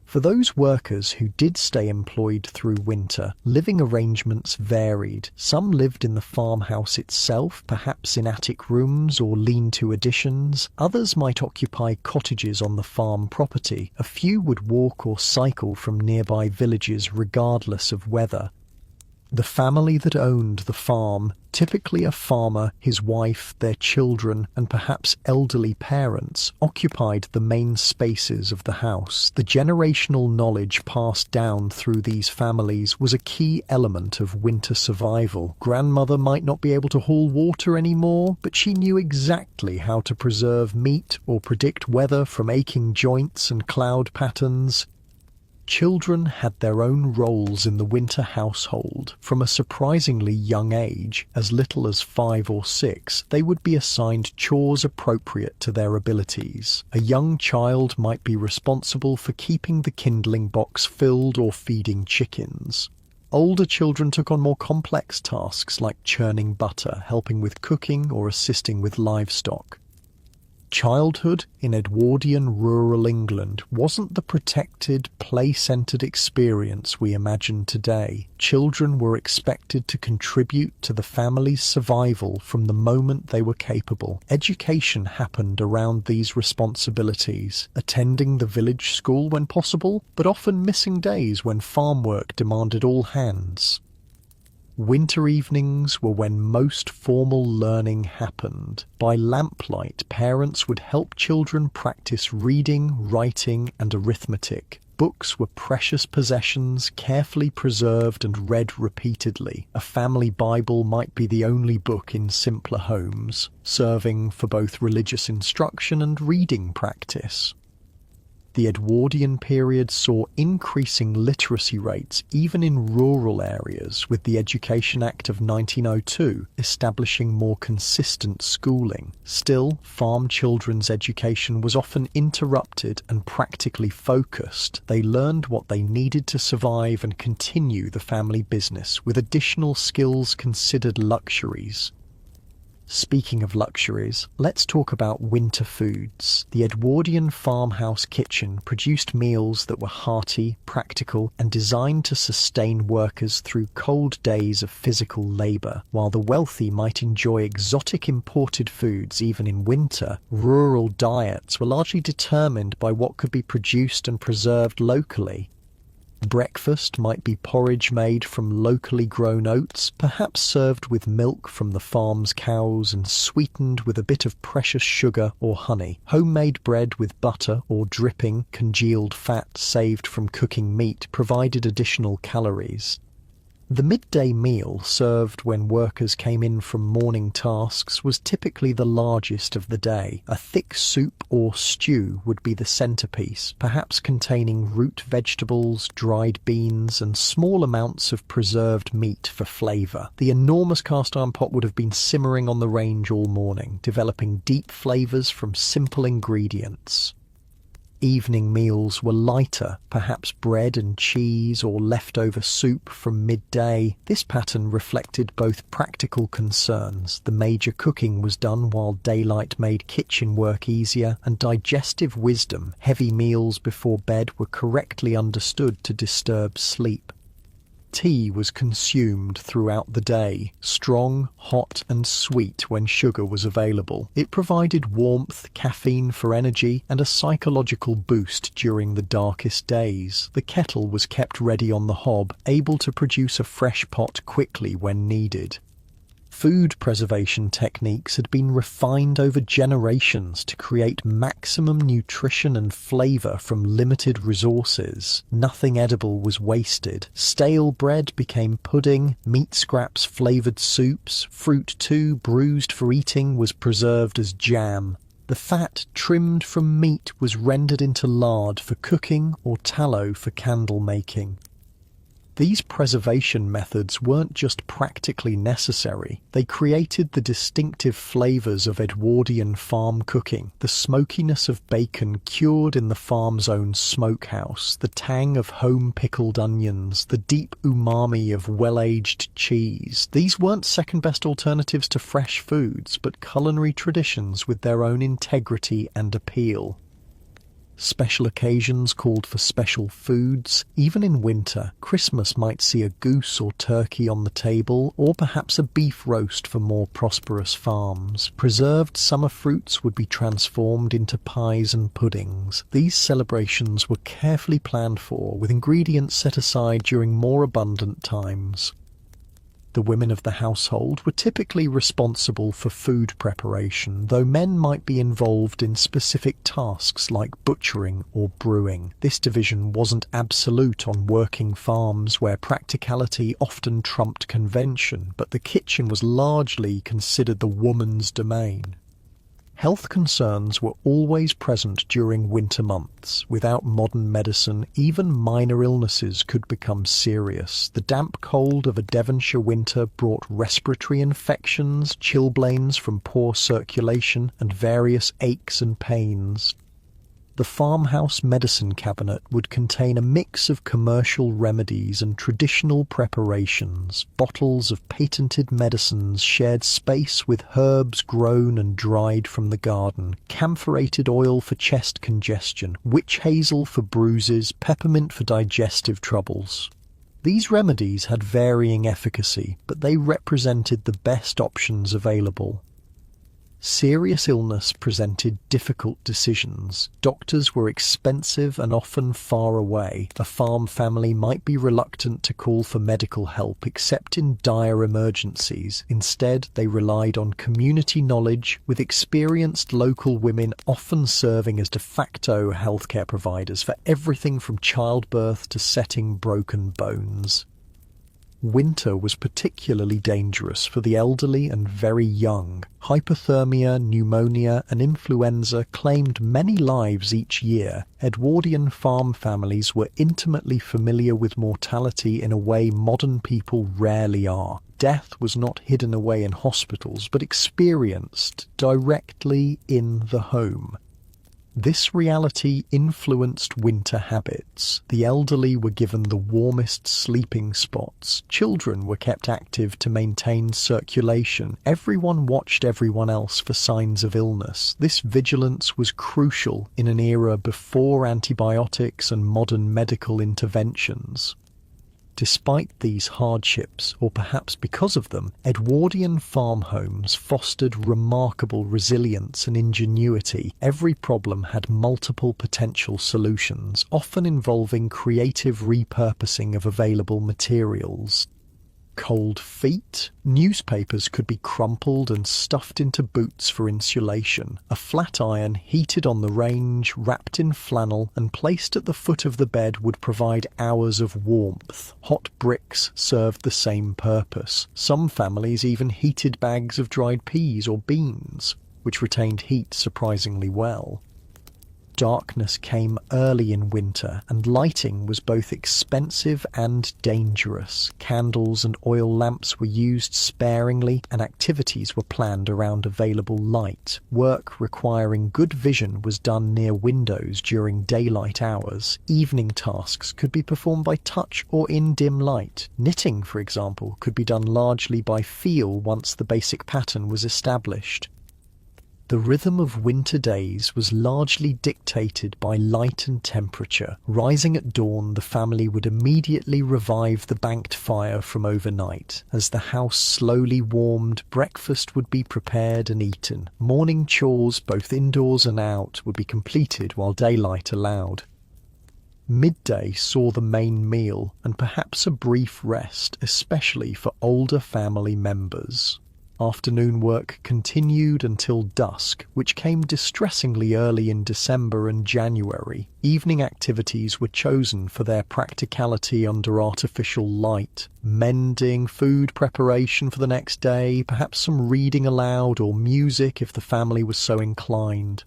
For those workers who did stay employed through winter, living arrangements varied. Some lived in the farmhouse itself, perhaps in attic rooms or lean-to additions. Others might occupy cottages on the farm property. A few would walk or cycle from nearby villages regardless of weather. The family that owned the farm, typically a farmer, his wife, their children, and perhaps elderly parents, occupied the main spaces of the house. The generational knowledge passed down through these families was a key element of winter survival. Grandmother might not be able to haul water anymore, but she knew exactly how to preserve meat or predict weather from aching joints and cloud patterns. Children had their own roles in the winter household. From a surprisingly young age, as little as 5 or 6, they would be assigned chores appropriate to their abilities. A young child might be responsible for keeping the kindling box filled or feeding chickens. Older children took on more complex tasks like churning butter, helping with cooking, or assisting with livestock. Childhood in Edwardian rural England wasn't the protected, play-centred experience we imagine today. Children were expected to contribute to the family's survival from the moment they were capable. Education happened around these responsibilities, attending the village school when possible, but often missing days when farm work demanded all hands. Winter evenings were when most formal learning happened. By lamplight, parents would help children practice reading, writing, and arithmetic. Books were precious possessions, carefully preserved and read repeatedly. A family Bible might be the only book in simpler homes, serving for both religious instruction and reading practice. The Edwardian period saw increasing literacy rates even in rural areas, with the Education Act of 1902 establishing more consistent schooling. Still, farm children's education was often interrupted and practically focused. They learned what they needed to survive and continue the family business, with additional skills considered luxuries. Speaking of luxuries, let's talk about winter foods. The Edwardian farmhouse kitchen produced meals that were hearty, practical, and designed to sustain workers through cold days of physical labour. While the wealthy might enjoy exotic imported foods even in winter, rural diets were largely determined by what could be produced and preserved locally. Breakfast might be porridge made from locally grown oats, perhaps served with milk from the farm's cows and sweetened with a bit of precious sugar or honey. Homemade bread with butter or dripping congealed fat saved from cooking meat provided additional calories. The midday meal, served when workers came in from morning tasks, was typically the largest of the day. A thick soup or stew would be the centerpiece, perhaps containing root vegetables, dried beans, and small amounts of preserved meat for flavor. The enormous cast-iron pot would have been simmering on the range all morning, developing deep flavors from simple ingredients. Evening meals were lighter, perhaps bread and cheese or leftover soup from midday. This pattern reflected both practical concerns. The major cooking was done while daylight made kitchen work easier, and digestive wisdom. Heavy meals before bed were correctly understood to disturb sleep. Tea was consumed throughout the day, strong, hot and sweet when sugar was available. It provided warmth, caffeine for energy, and a psychological boost during the darkest days. The kettle was kept ready on the hob, able to produce a fresh pot quickly when needed. Food preservation techniques had been refined over generations to create maximum nutrition and flavour from limited resources. Nothing edible was wasted. Stale bread became pudding, meat scraps flavoured soups, fruit too, bruised for eating, was preserved as jam. The fat trimmed from meat was rendered into lard for cooking or tallow for candle making. These preservation methods weren't just practically necessary, they created the distinctive flavours of Edwardian farm cooking, the smokiness of bacon cured in the farm's own smokehouse, the tang of home-pickled onions, the deep umami of well-aged cheese. These weren't second-best alternatives to fresh foods, but culinary traditions with their own integrity and appeal. Special occasions called for special foods. Even in winter, Christmas might see a goose or turkey on the table, or perhaps a beef roast for more prosperous farms. Preserved summer fruits would be transformed into pies and puddings. These celebrations were carefully planned for, with ingredients set aside during more abundant times. The women of the household were typically responsible for food preparation, though men might be involved in specific tasks like butchering or brewing. This division wasn't absolute on working farms where practicality often trumped convention, but the kitchen was largely considered the woman's domain. Health concerns were always present during winter months. Without modern medicine, even minor illnesses could become serious. The damp cold of a Devonshire winter brought respiratory infections, chilblains from poor circulation, and various aches and pains. The farmhouse medicine cabinet would contain a mix of commercial remedies and traditional preparations. Bottles of patented medicines shared space with herbs grown and dried from the garden, camphorated oil for chest congestion, witch hazel for bruises, peppermint for digestive troubles. These remedies had varying efficacy, but they represented the best options available. Serious illness presented difficult decisions. Doctors were expensive and often far away. A farm family might be reluctant to call for medical help except in dire emergencies. Instead, they relied on community knowledge, with experienced local women often serving as de facto healthcare providers for everything from childbirth to setting broken bones. Winter was particularly dangerous for the elderly and very young. Hypothermia, pneumonia, and influenza claimed many lives each year. Edwardian farm families were intimately familiar with mortality in a way modern people rarely are. Death was not hidden away in hospitals, but experienced directly in the home. This reality influenced winter habits. The elderly were given the warmest sleeping spots. Children were kept active to maintain circulation. Everyone watched everyone else for signs of illness. This vigilance was crucial in an era before antibiotics and modern medical interventions. Despite these hardships, or perhaps because of them, Edwardian farm homes fostered remarkable resilience and ingenuity. Every problem had multiple potential solutions, often involving creative repurposing of available materials. Cold feet? Newspapers could be crumpled and stuffed into boots for insulation. A flat iron heated on the range, wrapped in flannel, and placed at the foot of the bed would provide hours of warmth. Hot bricks served the same purpose. Some families even heated bags of dried peas or beans, which retained heat surprisingly well. Darkness came early in winter, and lighting was both expensive and dangerous. Candles and oil lamps were used sparingly, and activities were planned around available light. Work requiring good vision was done near windows during daylight hours. Evening tasks could be performed by touch or in dim light. Knitting, for example, could be done largely by feel once the basic pattern was established. The rhythm of winter days was largely dictated by light and temperature. Rising at dawn, the family would immediately revive the banked fire from overnight. As the house slowly warmed, breakfast would be prepared and eaten. Morning chores, both indoors and out, would be completed while daylight allowed. Midday saw the main meal and perhaps a brief rest, especially for older family members. Afternoon work continued until dusk, which came distressingly early in December and January. Evening activities were chosen for their practicality under artificial light. Mending, food preparation for the next day, perhaps some reading aloud or music if the family was so inclined.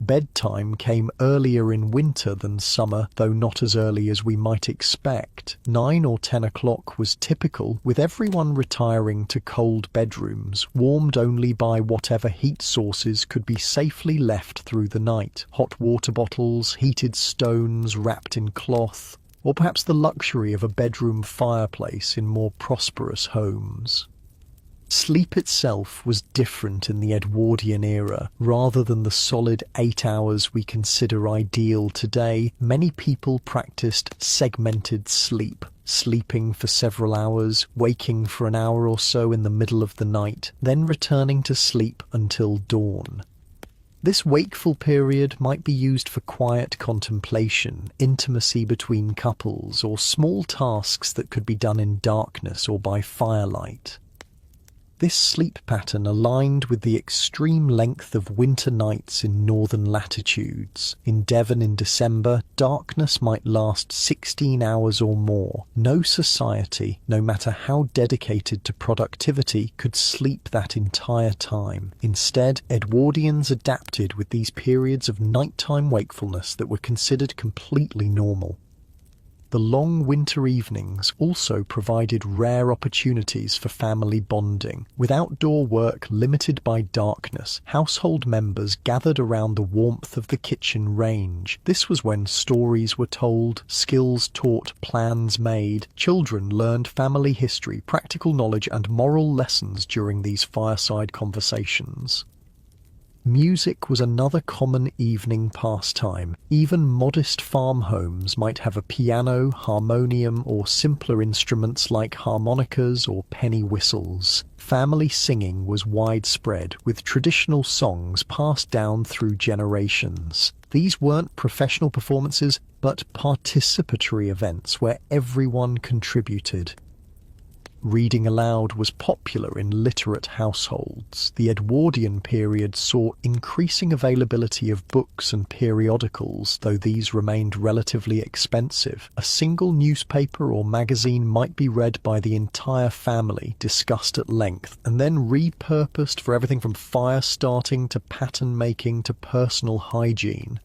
Bedtime came earlier in winter than summer, though not as early as we might expect. 9 or 10 o'clock was typical, with everyone retiring to cold bedrooms, warmed only by whatever heat sources could be safely left through the night. Hot water bottles, heated stones wrapped in cloth, or perhaps the luxury of a bedroom fireplace in more prosperous homes. Sleep itself was different in the Edwardian era. Rather than the solid 8 hours we consider ideal today, many people practiced segmented sleep, sleeping for several hours, waking for an hour or so in the middle of the night, then returning to sleep until dawn. This wakeful period might be used for quiet contemplation, intimacy between couples, or small tasks that could be done in darkness or by firelight. This sleep pattern aligned with the extreme length of winter nights in northern latitudes. In Devon in December, darkness might last 16 hours or more. No society, no matter how dedicated to productivity, could sleep that entire time. Instead, Edwardians adapted with these periods of nighttime wakefulness that were considered completely normal. The long winter evenings also provided rare opportunities for family bonding. With outdoor work limited by darkness, household members gathered around the warmth of the kitchen range. This was when stories were told, skills taught, plans made. Children learned family history, practical knowledge, and moral lessons during these fireside conversations. Music was another common evening pastime. Even modest farm homes might have a piano, harmonium, or simpler instruments like harmonicas or penny whistles. Family singing was widespread, with traditional songs passed down through generations. These weren't professional performances, but participatory events where everyone contributed. Reading aloud was popular in literate households. The Edwardian period saw increasing availability of books and periodicals, though these remained relatively expensive. A single newspaper or magazine might be read by the entire family, discussed at length, and then repurposed for everything from fire starting to pattern making to personal hygiene.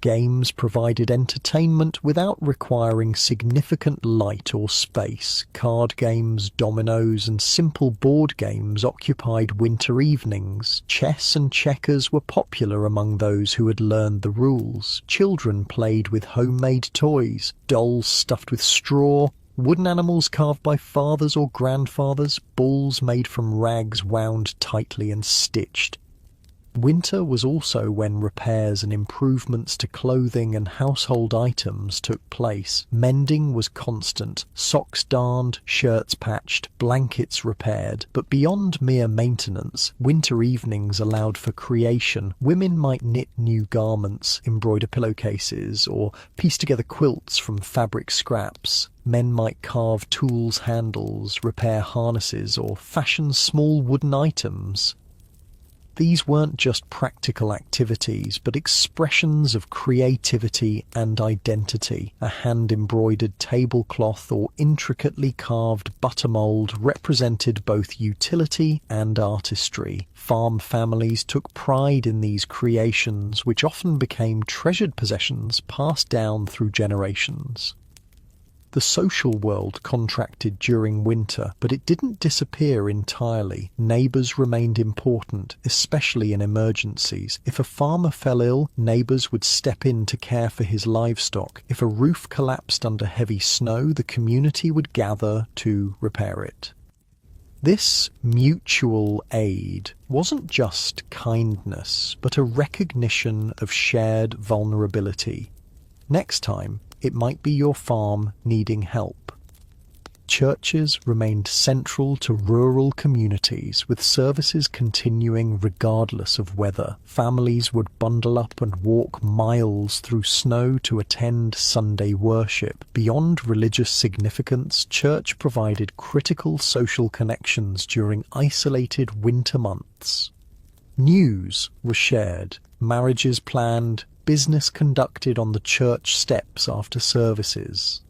Games provided entertainment without requiring significant light or space. Card games, dominoes, and simple board games occupied winter evenings. Chess and checkers were popular among those who had learned the rules. Children played with homemade toys, dolls stuffed with straw, wooden animals carved by fathers or grandfathers, balls made from rags wound tightly and stitched. Winter was also when repairs and improvements to clothing and household items took place. Mending was constant, socks darned, shirts patched, blankets repaired. But beyond mere maintenance, winter evenings allowed for creation. Women might knit new garments, embroider pillowcases, or piece together quilts from fabric scraps. Men might carve tools' handles, repair harnesses, or fashion small wooden items. These weren't just practical activities, but expressions of creativity and identity. A hand-embroidered tablecloth or intricately carved butter mold represented both utility and artistry. Farm families took pride in these creations, which often became treasured possessions passed down through generations. The social world contracted during winter, but it didn't disappear entirely. Neighbours remained important, especially in emergencies. If a farmer fell ill, neighbours would step in to care for his livestock. If a roof collapsed under heavy snow, the community would gather to repair it. This mutual aid wasn't just kindness, but a recognition of shared vulnerability. Next time, it might be your farm needing help. Churches remained central to rural communities, with services continuing regardless of weather. Families would bundle up and walk miles through snow to attend Sunday worship. Beyond religious significance, church provided critical social connections during isolated winter months. News was shared, marriages planned, business conducted on the church steps after services.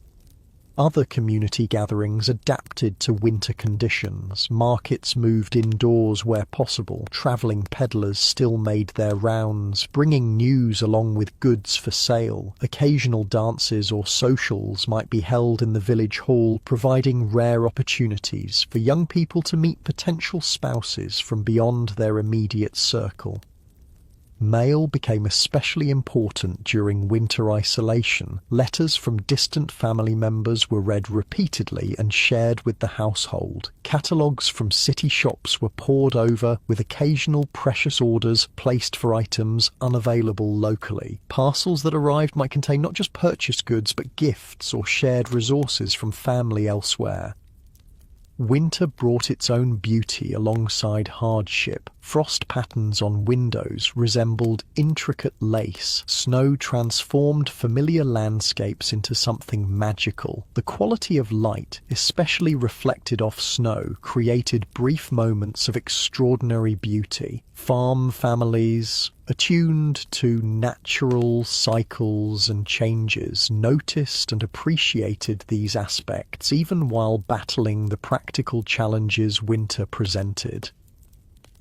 Other community gatherings adapted to winter conditions. Markets moved indoors where possible. Travelling peddlers still made their rounds, bringing news along with goods for sale. Occasional dances or socials might be held in the village hall, providing rare opportunities for young people to meet potential spouses from beyond their immediate circle. Mail became especially important during winter isolation. Letters from distant family members were read repeatedly and shared with the household. Catalogues from city shops were pored over, with occasional precious orders placed for items unavailable locally. Parcels that arrived might contain not just purchased goods, but gifts or shared resources from family elsewhere. Winter brought its own beauty alongside hardship. Frost patterns on windows resembled intricate lace. Snow transformed familiar landscapes into something magical. The quality of light, especially reflected off snow, created brief moments of extraordinary beauty. Farm families, attuned to natural cycles and changes, noticed and appreciated these aspects even while battling the practical challenges winter presented.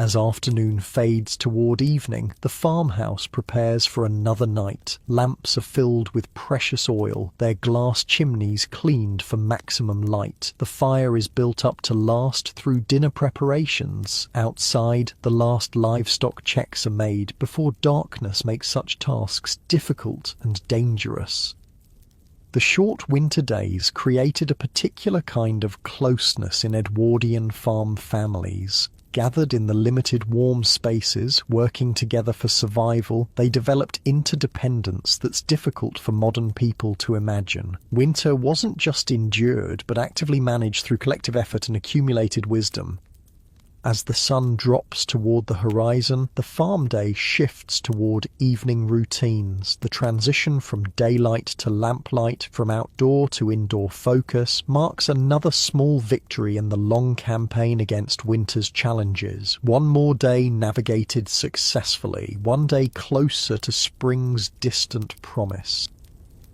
As afternoon fades toward evening, the farmhouse prepares for another night. Lamps are filled with precious oil, their glass chimneys cleaned for maximum light. The fire is built up to last through dinner preparations. Outside, the last livestock checks are made before darkness makes such tasks difficult and dangerous. The short winter days created a particular kind of closeness in Edwardian farm families. Gathered in the limited warm spaces, working together for survival, they developed interdependence that's difficult for modern people to imagine. Winter wasn't just endured, but actively managed through collective effort and accumulated wisdom. As the sun drops toward the horizon, the farm day shifts toward evening routines. The transition from daylight to lamplight, from outdoor to indoor focus, marks another small victory in the long campaign against winter's challenges. One more day navigated successfully, one day closer to spring's distant promise.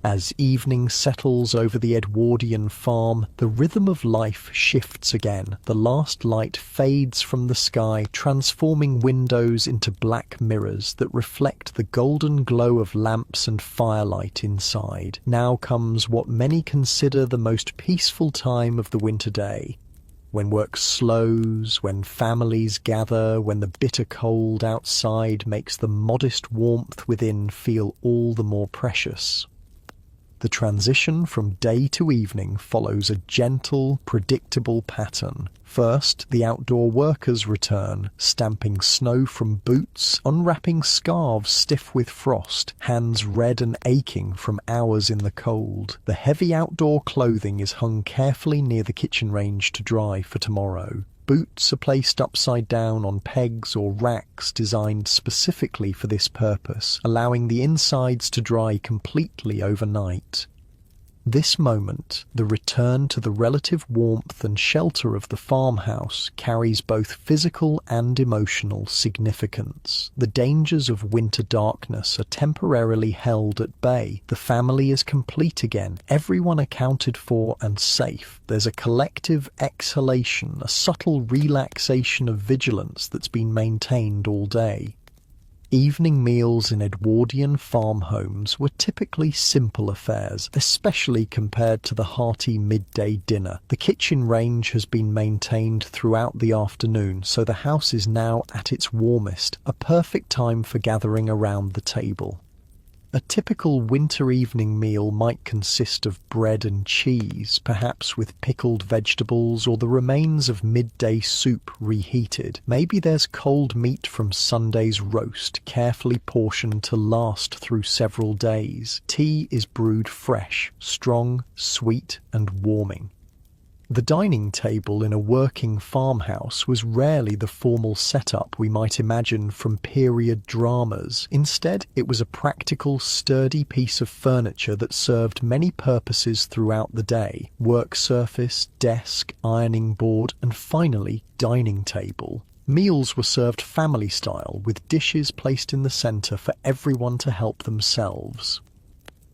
As evening settles over the Edwardian farm, the rhythm of life shifts again. The last light fades from the sky, transforming windows into black mirrors that reflect the golden glow of lamps and firelight inside. Now comes what many consider the most peaceful time of the winter day. When work slows, when families gather, when the bitter cold outside makes the modest warmth within feel all the more precious. The transition from day to evening follows a gentle, predictable pattern. First, the outdoor workers return, stamping snow from boots, unwrapping scarves stiff with frost, hands red and aching from hours in the cold. The heavy outdoor clothing is hung carefully near the kitchen range to dry for tomorrow. Boots are placed upside down on pegs or racks designed specifically for this purpose, allowing the insides to dry completely overnight. This moment, the return to the relative warmth and shelter of the farmhouse, carries both physical and emotional significance. The dangers of winter darkness are temporarily held at bay. The family is complete again, everyone accounted for and safe. There's a collective exhalation, a subtle relaxation of vigilance that's been maintained all day. Evening meals in Edwardian farm homes were typically simple affairs, especially compared to the hearty midday dinner. The kitchen range has been maintained throughout the afternoon, so the house is now at its warmest, a perfect time for gathering around the table. A typical winter evening meal might consist of bread and cheese, perhaps with pickled vegetables or the remains of midday soup reheated. Maybe there's cold meat from Sunday's roast, carefully portioned to last through several days. Tea is brewed fresh, strong, sweet, and warming. The dining table in a working farmhouse was rarely the formal setup we might imagine from period dramas. Instead, it was a practical, sturdy piece of furniture that served many purposes throughout the day: work surface, desk, ironing board, and finally, dining table. Meals were served family style, with dishes placed in the centre for everyone to help themselves.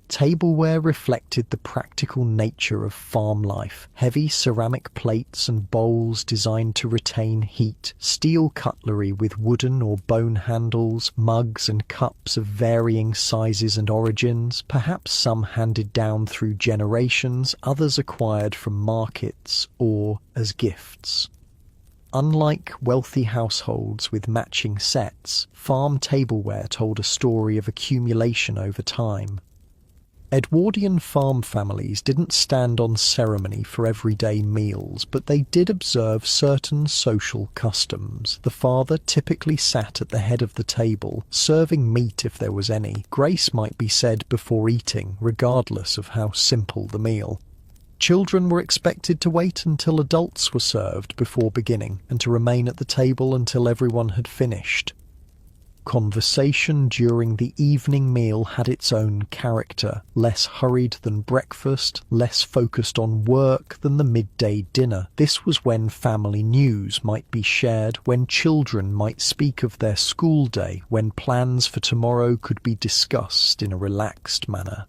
Tableware reflected the practical nature of farm life. Heavy ceramic plates and bowls designed to retain heat, steel cutlery with wooden or bone handles, mugs and cups of varying sizes and origins, perhaps some handed down through generations, others acquired from markets or as gifts. Unlike wealthy households with matching sets, farm tableware told a story of accumulation over time. Edwardian farm families didn't stand on ceremony for everyday meals, but they did observe certain social customs. The father typically sat at the head of the table, serving meat if there was any. Grace might be said before eating, regardless of how simple the meal. Children were expected to wait until adults were served before beginning, and to remain at the table until everyone had finished. Conversation during the evening meal had its own character, less hurried than breakfast, less focused on work than the midday dinner. This was when family news might be shared, when children might speak of their school day, when plans for tomorrow could be discussed in a relaxed manner.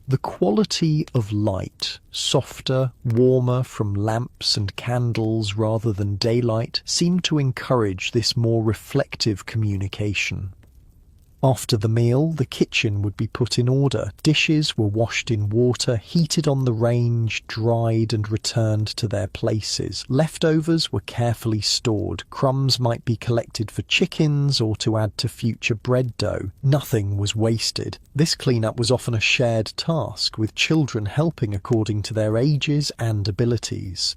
The quality of light, softer, warmer from lamps and candles rather than daylight, seemed to encourage this more reflective communication. After the meal, the kitchen would be put in order. Dishes were washed in water, heated on the range, dried and returned to their places. Leftovers were carefully stored. Crumbs might be collected for chickens or to add to future bread dough. Nothing was wasted. This cleanup was often a shared task, with children helping according to their ages and abilities.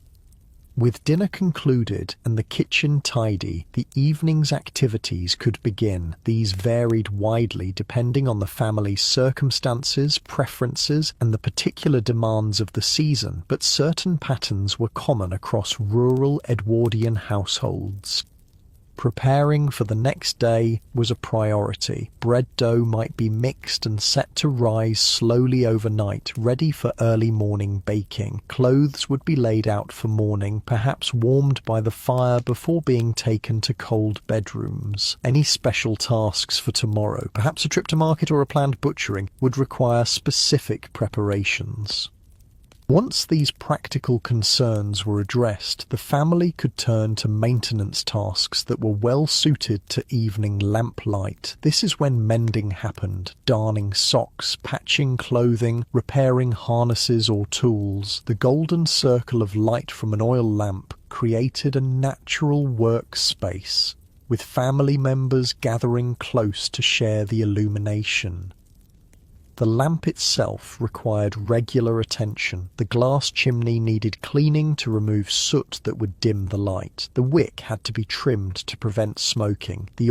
With dinner concluded and the kitchen tidy, the evening's activities could begin. These varied widely depending on the family's circumstances, preferences, and the particular demands of the season, but certain patterns were common across rural Edwardian households. Preparing for the next day was a priority. Bread dough might be mixed and set to rise slowly overnight, ready for early morning baking. Clothes would be laid out for morning, perhaps warmed by the fire before being taken to cold bedrooms. Any special tasks for tomorrow, perhaps a trip to market or a planned butchering, would require specific preparations. Once these practical concerns were addressed, the family could turn to maintenance tasks that were well suited to evening lamplight. This is when mending happened, darning socks, patching clothing, repairing harnesses or tools. The golden circle of light from an oil lamp created a natural workspace, with family members gathering close to share the illumination. The lamp itself required regular attention. The glass chimney needed cleaning to remove soot that would dim the light. The wick had to be trimmed to prevent smoking. The